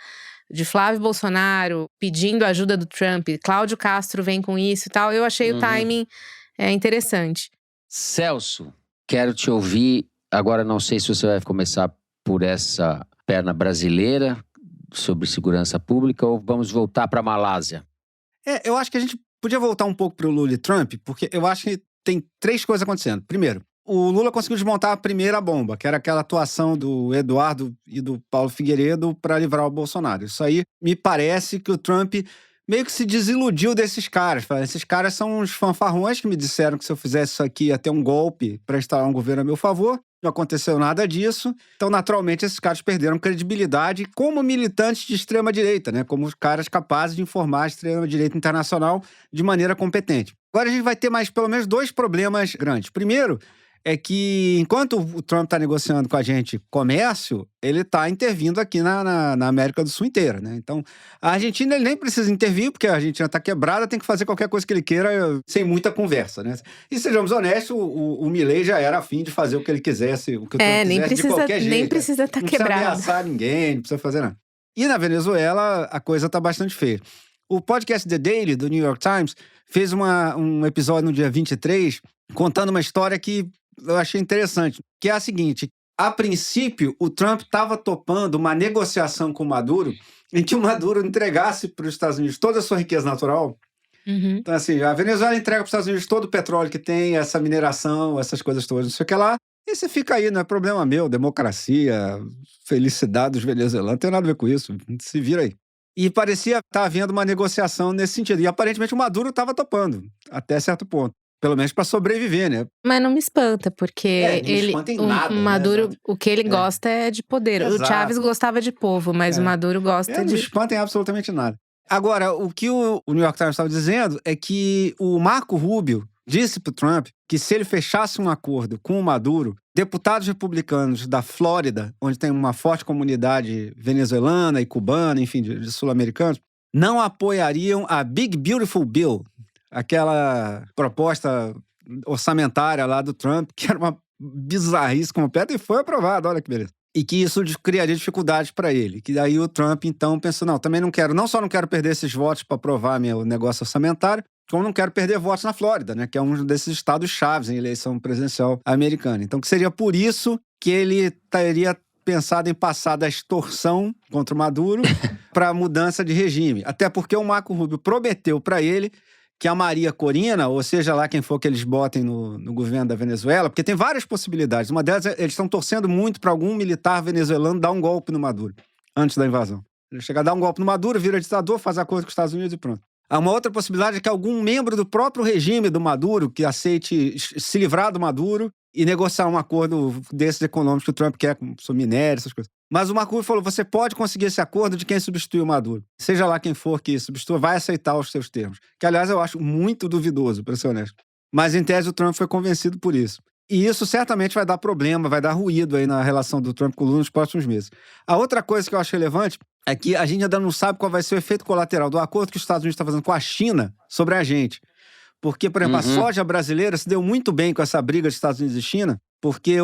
De Flávio Bolsonaro pedindo ajuda do Trump, Cláudio Castro vem com isso e tal. Eu achei o timing interessante. Celso, quero te ouvir. Agora não sei se você vai começar por essa perna brasileira sobre segurança pública ou vamos voltar para a Malásia. Eu acho que a gente podia voltar um pouco para o Lula e Trump, porque eu acho que tem 3 coisas acontecendo. Primeiro, o Lula conseguiu desmontar a primeira bomba, que era aquela atuação do Eduardo e do Paulo Figueiredo para livrar o Bolsonaro. Isso aí me parece que o Trump meio que se desiludiu desses caras. Esses caras são uns fanfarrões que me disseram que se eu fizesse isso aqui ia ter um golpe para instalar um governo a meu favor. Não aconteceu nada disso. Então, naturalmente, esses caras perderam credibilidade como militantes de extrema-direita, né? Como os caras capazes de informar a extrema-direita internacional de maneira competente. Agora a gente vai ter mais pelo menos 2 problemas grandes. Primeiro é que, enquanto o Trump está negociando com a gente comércio, ele está intervindo aqui na América do Sul inteira, né? Então, a Argentina ele nem precisa intervir, porque a Argentina está quebrada, tem que fazer qualquer coisa que ele queira, sem muita conversa, né? E, sejamos honestos, o Milei já era afim de fazer o que ele quisesse, o que o Trump quisesse de qualquer jeito. Nem precisa estar quebrado. Não precisa ameaçar ninguém, não precisa fazer nada. E na Venezuela, a coisa está bastante feia. O podcast The Daily, do New York Times, fez um episódio no dia 23, contando uma história que eu achei interessante, que é a seguinte: a princípio, o Trump estava topando uma negociação com o Maduro em que o Maduro entregasse para os Estados Unidos toda a sua riqueza natural. Uhum. Então, assim, a Venezuela entrega para os Estados Unidos todo o petróleo que tem, essa mineração, essas coisas todas, não sei o que lá. E você fica aí, não é problema meu, democracia, felicidade dos venezuelanos, não tem nada a ver com isso, se vira aí. E parecia estar havendo uma negociação nesse sentido. E aparentemente o Maduro estava topando, até certo ponto. Pelo menos para sobreviver, né? Mas não me espanta, porque não me espanta em nada, o Maduro, né? o que ele gosta é de poder. Exato. O Chávez gostava de povo, mas o Maduro gosta Não me espanta em absolutamente nada. Agora, o que o New York Times estava dizendo é que o Marco Rubio disse para o Trump que se ele fechasse um acordo com o Maduro, deputados republicanos da Flórida, onde tem uma forte comunidade venezuelana e cubana, enfim, de sul-americanos, não apoiariam a Big Beautiful Bill, aquela proposta orçamentária lá do Trump, que era uma bizarrice completa e foi aprovada, olha que beleza. E que isso criaria dificuldades para ele. Que daí o Trump, então, pensou, não, também não só não quero perder esses votos para aprovar meu negócio orçamentário, como não quero perder votos na Flórida, né, que é um desses estados chaves em eleição presidencial americana. Então, que seria por isso que ele teria pensado em passar da extorsão contra o Maduro para a mudança de regime. Até porque o Marco Rubio prometeu para ele que a Maria Corina, ou seja lá quem for que eles botem no governo da Venezuela, porque tem várias possibilidades. Uma delas, eles estão torcendo muito para algum militar venezuelano dar um golpe no Maduro, antes da invasão. Ele chega a dar um golpe no Maduro, vira ditador, faz acordo com os Estados Unidos e pronto. Há uma outra possibilidade é que algum membro do próprio regime do Maduro, que aceite se livrar do Maduro e negociar um acordo desses econômicos que o Trump quer, com minério, essas coisas. Mas o Marco Rubio falou, você pode conseguir esse acordo de quem substitui o Maduro. Seja lá quem for que substitua, vai aceitar os seus termos. Que, aliás, eu acho muito duvidoso, para ser honesto. Mas, em tese, o Trump foi convencido por isso. E isso certamente vai dar problema, vai dar ruído aí na relação do Trump com o Lula nos próximos meses. A outra coisa que eu acho relevante é que a gente ainda não sabe qual vai ser o efeito colateral do acordo que os Estados Unidos estão fazendo com a China sobre a gente. Porque, por exemplo, a soja brasileira se deu muito bem com essa briga de Estados Unidos e China, porque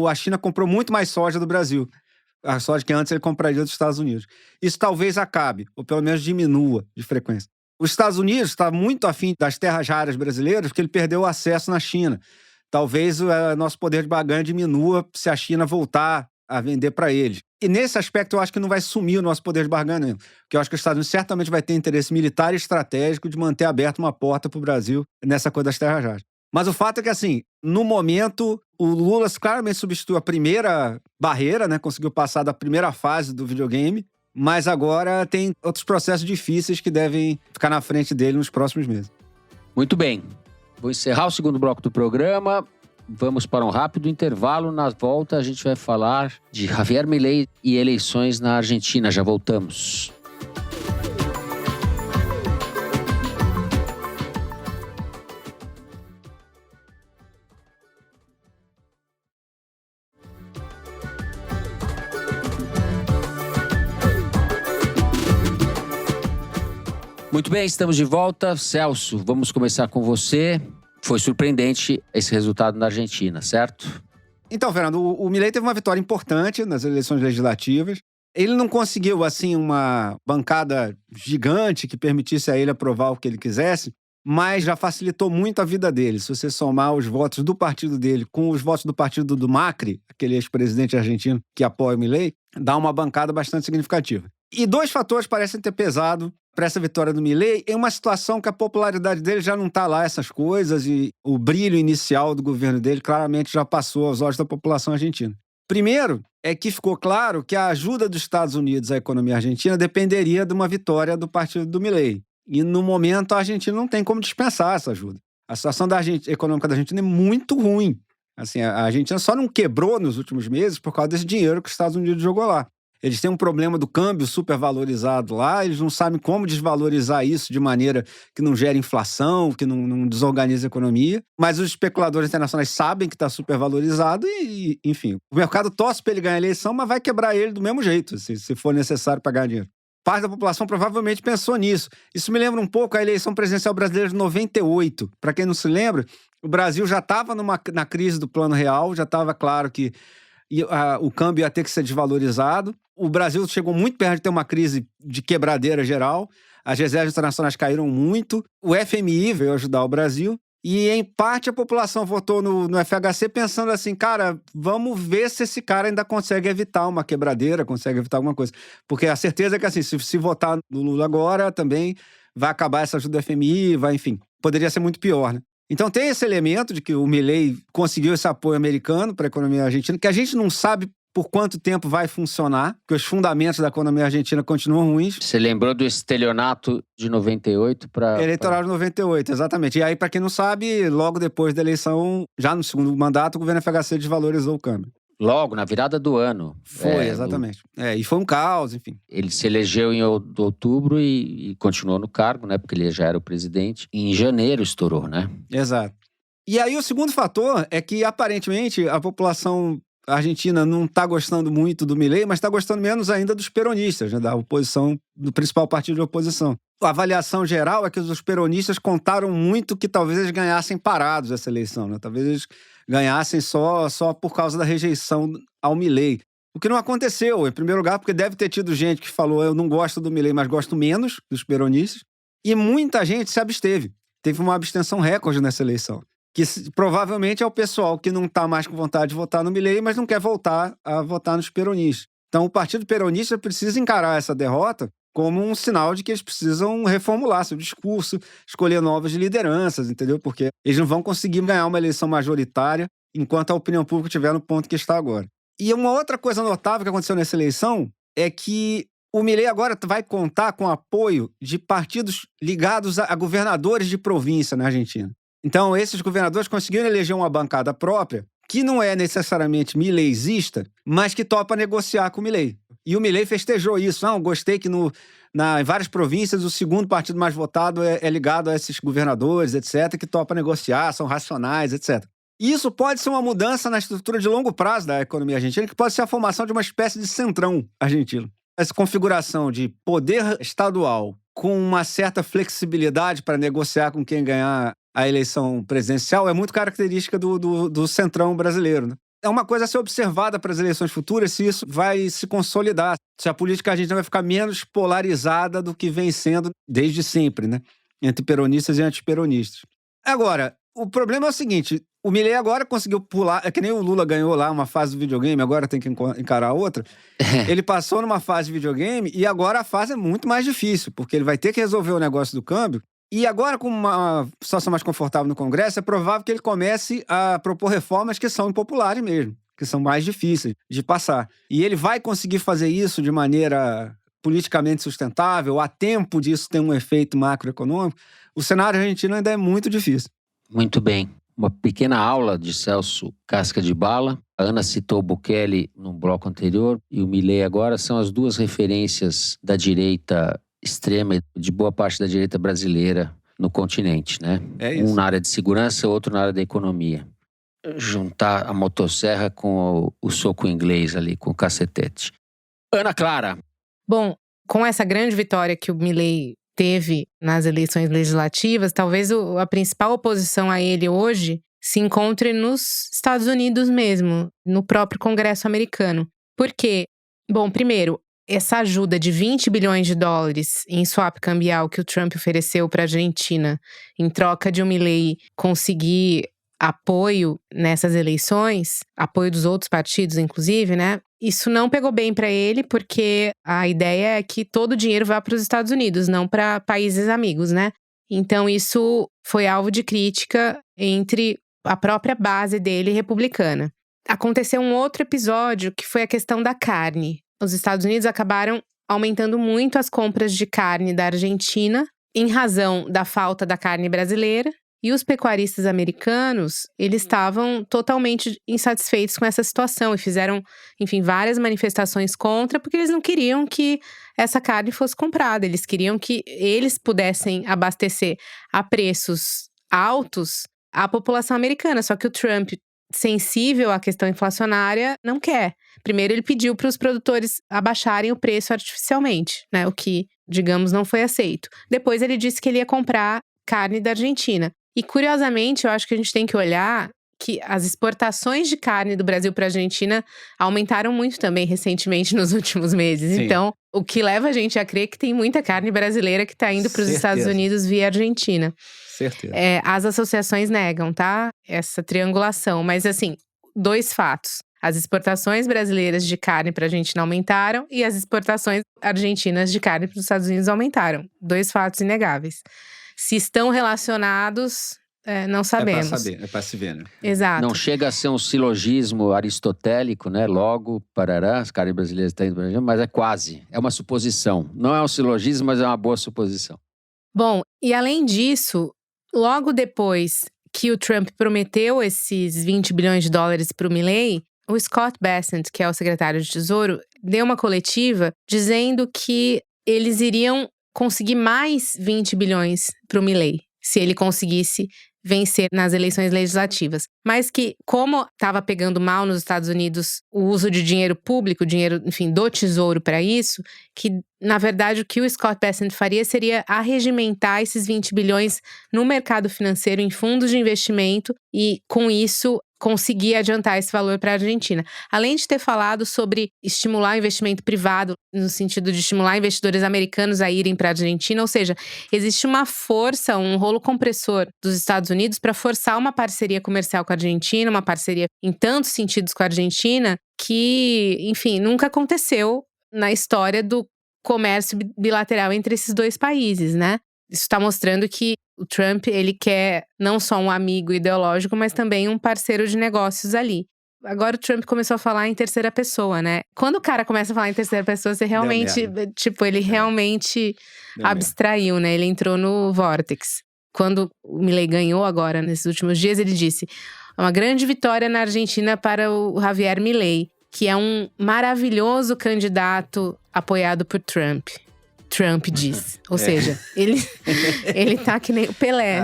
a China comprou muito mais soja do Brasil. A soja que antes ele compraria dos Estados Unidos. Isso talvez acabe, ou pelo menos diminua de frequência. Os Estados Unidos está muito afim das terras raras brasileiras porque ele perdeu o acesso na China. Talvez o nosso poder de barganha diminua se a China voltar a vender para eles. E nesse aspecto eu acho que não vai sumir o nosso poder de barganha, não. Porque eu acho que os Estados Unidos certamente vai ter interesse militar e estratégico de manter aberta uma porta para o Brasil nessa coisa das terras raras. Mas o fato é que, assim, no momento, o Lula claramente substituiu a primeira barreira, né? Conseguiu passar da primeira fase do videogame, mas agora tem outros processos difíceis que devem ficar na frente dele nos próximos meses. Muito bem. Vou encerrar o segundo bloco do programa. Vamos para um rápido intervalo. Na volta, a gente vai falar de Javier Milei e eleições na Argentina. Já voltamos. Muito bem, estamos de volta. Celso, vamos começar com você. Foi surpreendente esse resultado na Argentina, certo? Então, Fernando, o Milei teve uma vitória importante nas eleições legislativas. Ele não conseguiu, assim, uma bancada gigante que permitisse a ele aprovar o que ele quisesse, mas já facilitou muito a vida dele. Se você somar os votos do partido dele com os votos do partido do Macri, aquele ex-presidente argentino que apoia o Milei, dá uma bancada bastante significativa. E 2 fatores parecem ter pesado para essa vitória do Milei, em uma situação que a popularidade dele já não está lá, essas coisas, e o brilho inicial do governo dele claramente já passou aos olhos da população argentina. Primeiro, é que ficou claro que a ajuda dos Estados Unidos à economia argentina dependeria de uma vitória do partido do Milei. E, no momento, a Argentina não tem como dispensar essa ajuda. A situação econômica da Argentina é muito ruim. Assim, a Argentina só não quebrou nos últimos meses por causa desse dinheiro que os Estados Unidos jogou lá. Eles têm um problema do câmbio supervalorizado lá, eles não sabem como desvalorizar isso de maneira que não gere inflação, que não desorganize a economia. Mas os especuladores internacionais sabem que está supervalorizado e, enfim, o mercado torce para ele ganhar a eleição, mas vai quebrar ele do mesmo jeito, se for necessário para ganhar dinheiro. Parte da população provavelmente pensou nisso. Isso me lembra um pouco a eleição presidencial brasileira de 98. Para quem não se lembra, o Brasil já estava na crise do Plano Real, já estava claro que o câmbio ia ter que ser desvalorizado. O Brasil chegou muito perto de ter uma crise de quebradeira geral. As reservas internacionais caíram muito. O FMI veio ajudar o Brasil. E, em parte, a população votou no FHC pensando assim, cara, vamos ver se esse cara ainda consegue evitar uma quebradeira, consegue evitar alguma coisa. Porque a certeza é que, assim, se votar no Lula agora, também vai acabar essa ajuda do FMI, enfim, poderia ser muito pior, né? Então tem esse elemento de que o Milei conseguiu esse apoio americano para a economia argentina, que a gente não sabe por quanto tempo vai funcionar, porque os fundamentos da economia argentina continuam ruins. Você lembrou do estelionato de 98 para... Eleitoral de 98, exatamente. E aí, para quem não sabe, logo depois da eleição, já no segundo mandato, o governo FHC desvalorizou o câmbio. Logo, na virada do ano. Foi, exatamente. E foi um caos, enfim. Ele se elegeu em outubro e continuou no cargo, né? Porque ele já era o presidente. E em janeiro estourou, né? Exato. E aí o segundo fator é que, aparentemente, a população argentina não está gostando muito do Milei, mas está gostando menos ainda dos peronistas, né? Da oposição, do principal partido de oposição. A avaliação geral é que os peronistas contaram muito que talvez eles ganhassem parados essa eleição, né? Talvez eles ganhassem só por causa da rejeição ao Milei. O que não aconteceu, em primeiro lugar, porque deve ter tido gente que falou eu não gosto do Milei, mas gosto menos dos peronistas. E muita gente se absteve. Teve uma abstenção recorde nessa eleição. Que provavelmente é o pessoal que não está mais com vontade de votar no Milei, mas não quer voltar a votar nos peronistas. Então o Partido Peronista precisa encarar essa derrota como um sinal de que eles precisam reformular seu discurso, escolher novas lideranças, entendeu? Porque eles não vão conseguir ganhar uma eleição majoritária enquanto a opinião pública estiver no ponto que está agora. E uma outra coisa notável que aconteceu nessa eleição é que o Milei agora vai contar com o apoio de partidos ligados a governadores de província na Argentina. Então, esses governadores conseguiram eleger uma bancada própria que não é necessariamente mileizista, mas que topa negociar com o Milei. E o Milei festejou isso. Não, gostei que em várias províncias o segundo partido mais votado é ligado a esses governadores, etc., que topa negociar, são racionais, etc. E isso pode ser uma mudança na estrutura de longo prazo da economia argentina, que pode ser a formação de uma espécie de centrão argentino. Essa configuração de poder estadual com uma certa flexibilidade para negociar com quem ganhar a eleição presidencial é muito característica do centrão brasileiro, né? É uma coisa a ser observada para as eleições futuras se isso vai se consolidar, se a política argentina vai ficar menos polarizada do que vem sendo desde sempre, né? Entre peronistas e antiperonistas. Agora, o problema é o seguinte, o Milei agora conseguiu pular, é que nem o Lula ganhou lá uma fase do videogame, agora tem que encarar outra. Ele passou numa fase de videogame e agora a fase é muito mais difícil, porque ele vai ter que resolver o negócio do câmbio. E agora, com uma situação mais confortável no Congresso, é provável que ele comece a propor reformas que são impopulares mesmo, que são mais difíceis de passar. E ele vai conseguir fazer isso de maneira politicamente sustentável, a tempo disso ter um efeito macroeconômico. O cenário argentino ainda é muito difícil. Muito bem. Uma pequena aula de Celso Casca de Bala. A Ana citou o Bukele no bloco anterior e o Milei agora são as duas referências da direita extrema, de boa parte da direita brasileira no continente, né? É isso. Um na área de segurança, outro na área da economia. Juntar a motosserra com o soco inglês ali, com o cacetete. Ana Clara. Bom, com essa grande vitória que o Milei teve nas eleições legislativas, talvez a principal oposição a ele hoje se encontre nos Estados Unidos mesmo, no próprio Congresso americano. Por quê? Bom, primeiro, essa ajuda de 20 bilhões de dólares em swap cambial que o Trump ofereceu para a Argentina, em troca de o Milei conseguir apoio nessas eleições, apoio dos outros partidos, inclusive, né? Isso não pegou bem para ele, porque a ideia é que todo o dinheiro vá para os Estados Unidos, não para países amigos, né? Então isso foi alvo de crítica entre a própria base dele republicana. Aconteceu um outro episódio que foi a questão da carne. Os Estados Unidos acabaram aumentando muito as compras de carne da Argentina em razão da falta da carne brasileira. E os pecuaristas americanos, eles estavam totalmente insatisfeitos com essa situação e fizeram, enfim, várias manifestações contra, porque eles não queriam que essa carne fosse comprada. Eles queriam que eles pudessem abastecer a preços altos a população americana. Só que o Trump, sensível à questão inflacionária, não quer. Primeiro, ele pediu para os produtores abaixarem o preço artificialmente, né? O que, digamos, não foi aceito. Depois, ele disse que ele ia comprar carne da Argentina. E, curiosamente, eu acho que a gente tem que olhar que as exportações de carne do Brasil para a Argentina aumentaram muito também recentemente nos últimos meses. Sim. Então, o que leva a gente a crer que tem muita carne brasileira que está indo para os Estados Unidos via Argentina. Certeza. As associações negam, tá? Essa triangulação. Mas, assim, 2 fatos. As exportações brasileiras de carne para a Argentina aumentaram e as exportações argentinas de carne para os Estados Unidos aumentaram. 2 fatos inegáveis. Se estão relacionados, não sabemos. É para se ver, né? Exato. Não chega a ser um silogismo aristotélico, né? Logo, parará, as carnes brasileiras estão indo para a Argentina, mas é quase. É uma suposição. Não é um silogismo, mas é uma boa suposição. Bom, e além disso, logo depois que o Trump prometeu esses 20 bilhões de dólares para o Milei, o Scott Bessent, que é o secretário de Tesouro, deu uma coletiva dizendo que eles iriam conseguir mais 20 bilhões para o Milei, se ele conseguisse vencer nas eleições legislativas. Mas que, como estava pegando mal nos Estados Unidos o uso de dinheiro público, dinheiro, enfim, do tesouro para isso, que, na verdade, o que o Scott Bessent faria seria arregimentar esses 20 bilhões no mercado financeiro, em fundos de investimento, e, com isso, conseguir adiantar esse valor para a Argentina. Além de ter falado sobre estimular o investimento privado, no sentido de estimular investidores americanos a irem para a Argentina, ou seja, existe uma força, um rolo compressor dos Estados Unidos para forçar uma parceria comercial com a Argentina, uma parceria em tantos sentidos com a Argentina, que, enfim, nunca aconteceu na história do comércio bilateral entre esses 2 países, né? Isso está mostrando que o Trump, ele quer não só um amigo ideológico, mas também um parceiro de negócios ali. Agora o Trump começou a falar em terceira pessoa, né? Quando o cara começa a falar em terceira pessoa, você realmente, ele realmente abstraiu, né? Ele entrou no vórtex. Quando o Milei ganhou agora, nesses últimos dias, ele disse: uma grande vitória na Argentina para o Javier Milei, que é um maravilhoso candidato apoiado por Trump. Trump diz. Ou seja, ele tá que nem o Pelé,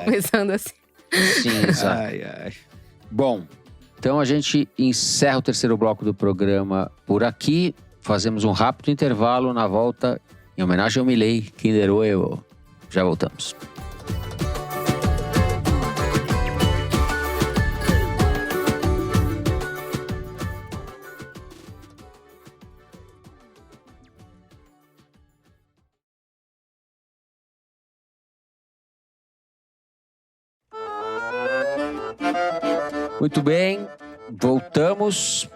começando assim. Sim, exato. Bom, então a gente encerra o terceiro bloco do programa por aqui. Fazemos um rápido intervalo. Na volta, em homenagem ao Milei, Kinder Ovo. Já voltamos. Muito bem, voltamos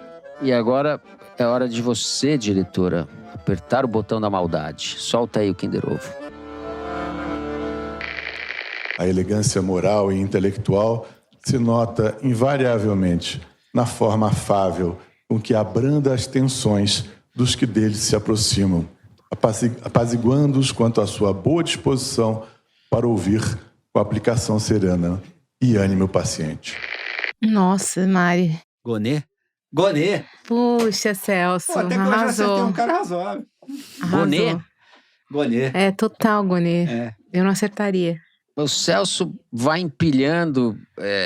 e agora é hora de você, diretora, apertar o botão da maldade. Solta aí o Kinder Ovo. A elegância moral e intelectual se nota invariavelmente na forma afável com que abranda as tensões dos que dele se aproximam, apaziguando-os quanto à sua boa disposição para ouvir com aplicação serena e ânimo paciente. Nossa, Mari. Gonê? Puxa, Celso, Pô, até que hoje eu acertei um cara razoável. Gonê? É, total Gonê. Eu não acertaria. O Celso vai empilhando.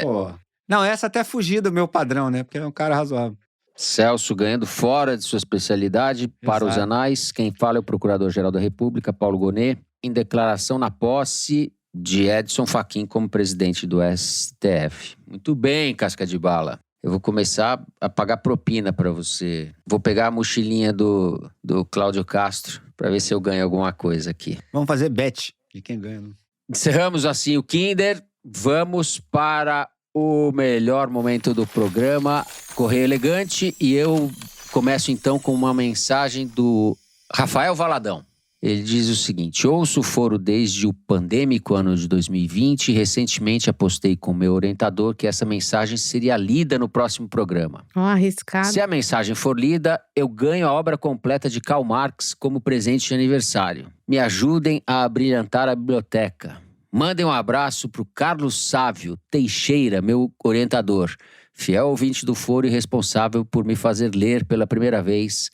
Pô. Não, essa até fugir do meu padrão, né? Porque é um cara razoável. Celso ganhando fora de sua especialidade. Para os anais, quem fala é o Procurador-Geral da República, Paulo Gonê, em declaração na posse de Edson Fachin como presidente do STF. Muito bem, casca de bala. Eu vou começar a pagar propina para você. Vou pegar a mochilinha do Cláudio Castro para ver se eu ganho alguma coisa aqui. Vamos fazer bet de quem ganha, né? Encerramos assim o Kinder. Vamos para o melhor momento do programa, Correio Elegante, e eu começo então com uma mensagem do Rafael Valadão. Ele diz o seguinte: ouço o foro desde o pandêmico ano de 2020 e recentemente apostei com meu orientador que essa mensagem seria lida no próximo programa. Arriscado. Se a mensagem for lida, eu ganho a obra completa de Karl Marx como presente de aniversário. Me ajudem a abrilhantar a biblioteca. Mandem um abraço para o Carlos Sávio Teixeira, meu orientador, fiel ouvinte do foro e responsável por me fazer ler pela primeira vez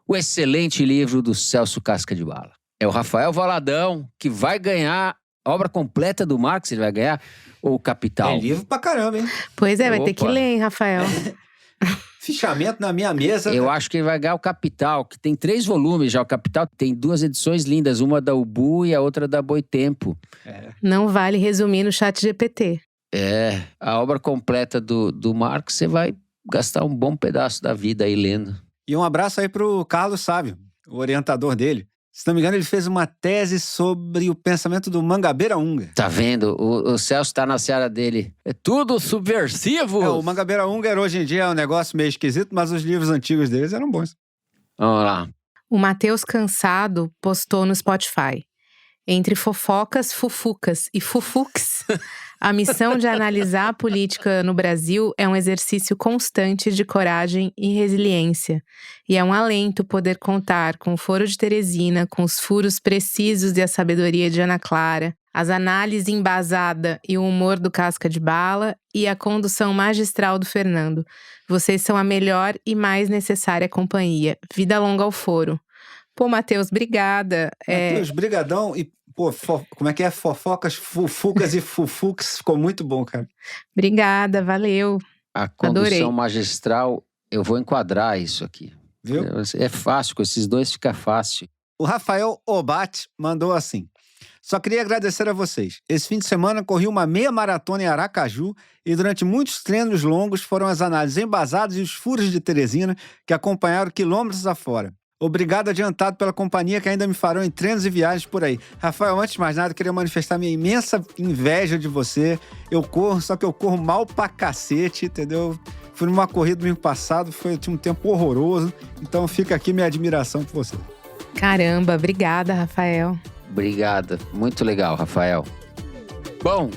o excelente livro do Celso Casca de Bala. É o Rafael Valadão que vai ganhar a obra completa do Marx, ele vai ganhar o Capital. Tem livro pra caramba, hein? Pois é, vai ter que ler, hein, Rafael? Fichamento na minha mesa. Eu acho que ele vai ganhar o Capital, que tem 3 volumes já. O Capital tem 2 edições lindas, uma da Ubu e a outra da Boitempo. Não vale resumir no ChatGPT. A obra completa do Marx, você vai gastar um bom pedaço da vida aí lendo. E um abraço aí pro Carlos Sávio, o orientador dele. Se não me engano, ele fez uma tese sobre o pensamento do Mangabeira Unger. Tá vendo? O Celso tá na seara dele. É tudo subversivo. O Mangabeira Unger hoje em dia é um negócio meio esquisito, mas os livros antigos deles eram bons. Vamos lá. O Matheus Cansado postou no Spotify: entre fofocas, fufucas e fufuques, a missão de analisar a política no Brasil é um exercício constante de coragem e resiliência. E é um alento poder contar com o Foro de Teresina, com os furos precisos e a sabedoria de Ana Clara, as análises embasada e o humor do Casca de Bala e a condução magistral do Fernando. Vocês são a melhor e mais necessária companhia. Vida longa ao Foro. Pô, Matheus, obrigada. Matheus, brigadão. E, pô, como é que é? Fofocas, fufucas e fufuques. Ficou muito bom, cara. Obrigada, valeu. A condução Adorei. magistral, eu vou enquadrar isso aqui. Viu? É fácil, com esses dois fica fácil. O Rafael Obate mandou assim: só queria agradecer a vocês. Esse fim de semana corri uma meia maratona em Aracaju e durante muitos treinos longos foram as análises embasadas e os furos de Teresina que acompanharam quilômetros afora. Obrigado adiantado pela companhia que ainda me farão em treinos e viagens por aí. Rafael, antes de mais nada, queria manifestar minha imensa inveja de você. Eu corro, só que eu corro mal pra cacete, entendeu? Fui numa corrida domingo passado, tinha um tempo horroroso. Então fica aqui minha admiração por você. Caramba, obrigada, Rafael. Obrigada, muito legal, Rafael. Bom,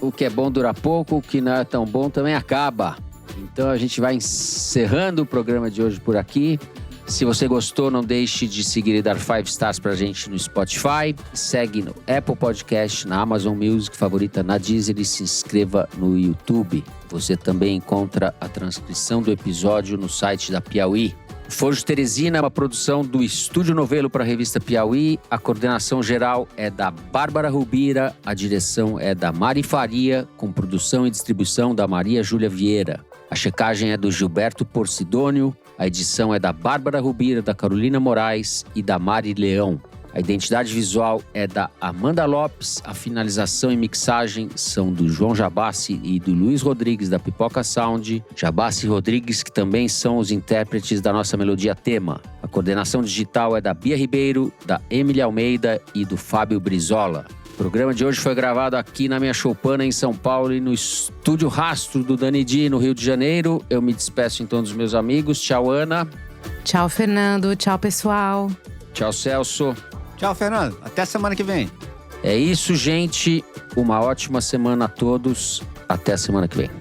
o que é bom dura pouco, o que não é tão bom também acaba. Então a gente vai encerrando o programa de hoje por aqui. Se você gostou, não deixe de seguir e dar 5 stars pra gente no Spotify. Segue no Apple Podcast, na Amazon Music, favorita na Deezer e se inscreva no YouTube. Você também encontra a transcrição do episódio no site da Piauí. Foro de Teresina é uma produção do Estúdio Novelo para a revista Piauí. A coordenação geral é da Bárbara Rubira, a direção é da Mari Faria, com produção e distribuição da Maria Júlia Vieira. A checagem é do Gilberto Porcidônio, a edição é da Bárbara Rubira, da Carolina Moraes e da Mari Leão. A identidade visual é da Amanda Lopes, a finalização e mixagem são do João Jabassi e do Luiz Rodrigues, da Pipoca Sound. Jabassi e Rodrigues, que também são os intérpretes da nossa melodia tema. A coordenação digital é da Bia Ribeiro, da Emily Almeida e do Fábio Brizola. O programa de hoje foi gravado aqui na minha choupana em São Paulo e no Estúdio Rastro do Dani Di, no Rio de Janeiro. Eu me despeço então dos meus amigos. Tchau, Ana. Tchau, Fernando. Tchau, pessoal. Tchau, Celso. Tchau, Fernando. Até semana que vem. É isso, gente. Uma ótima semana a todos. Até a semana que vem.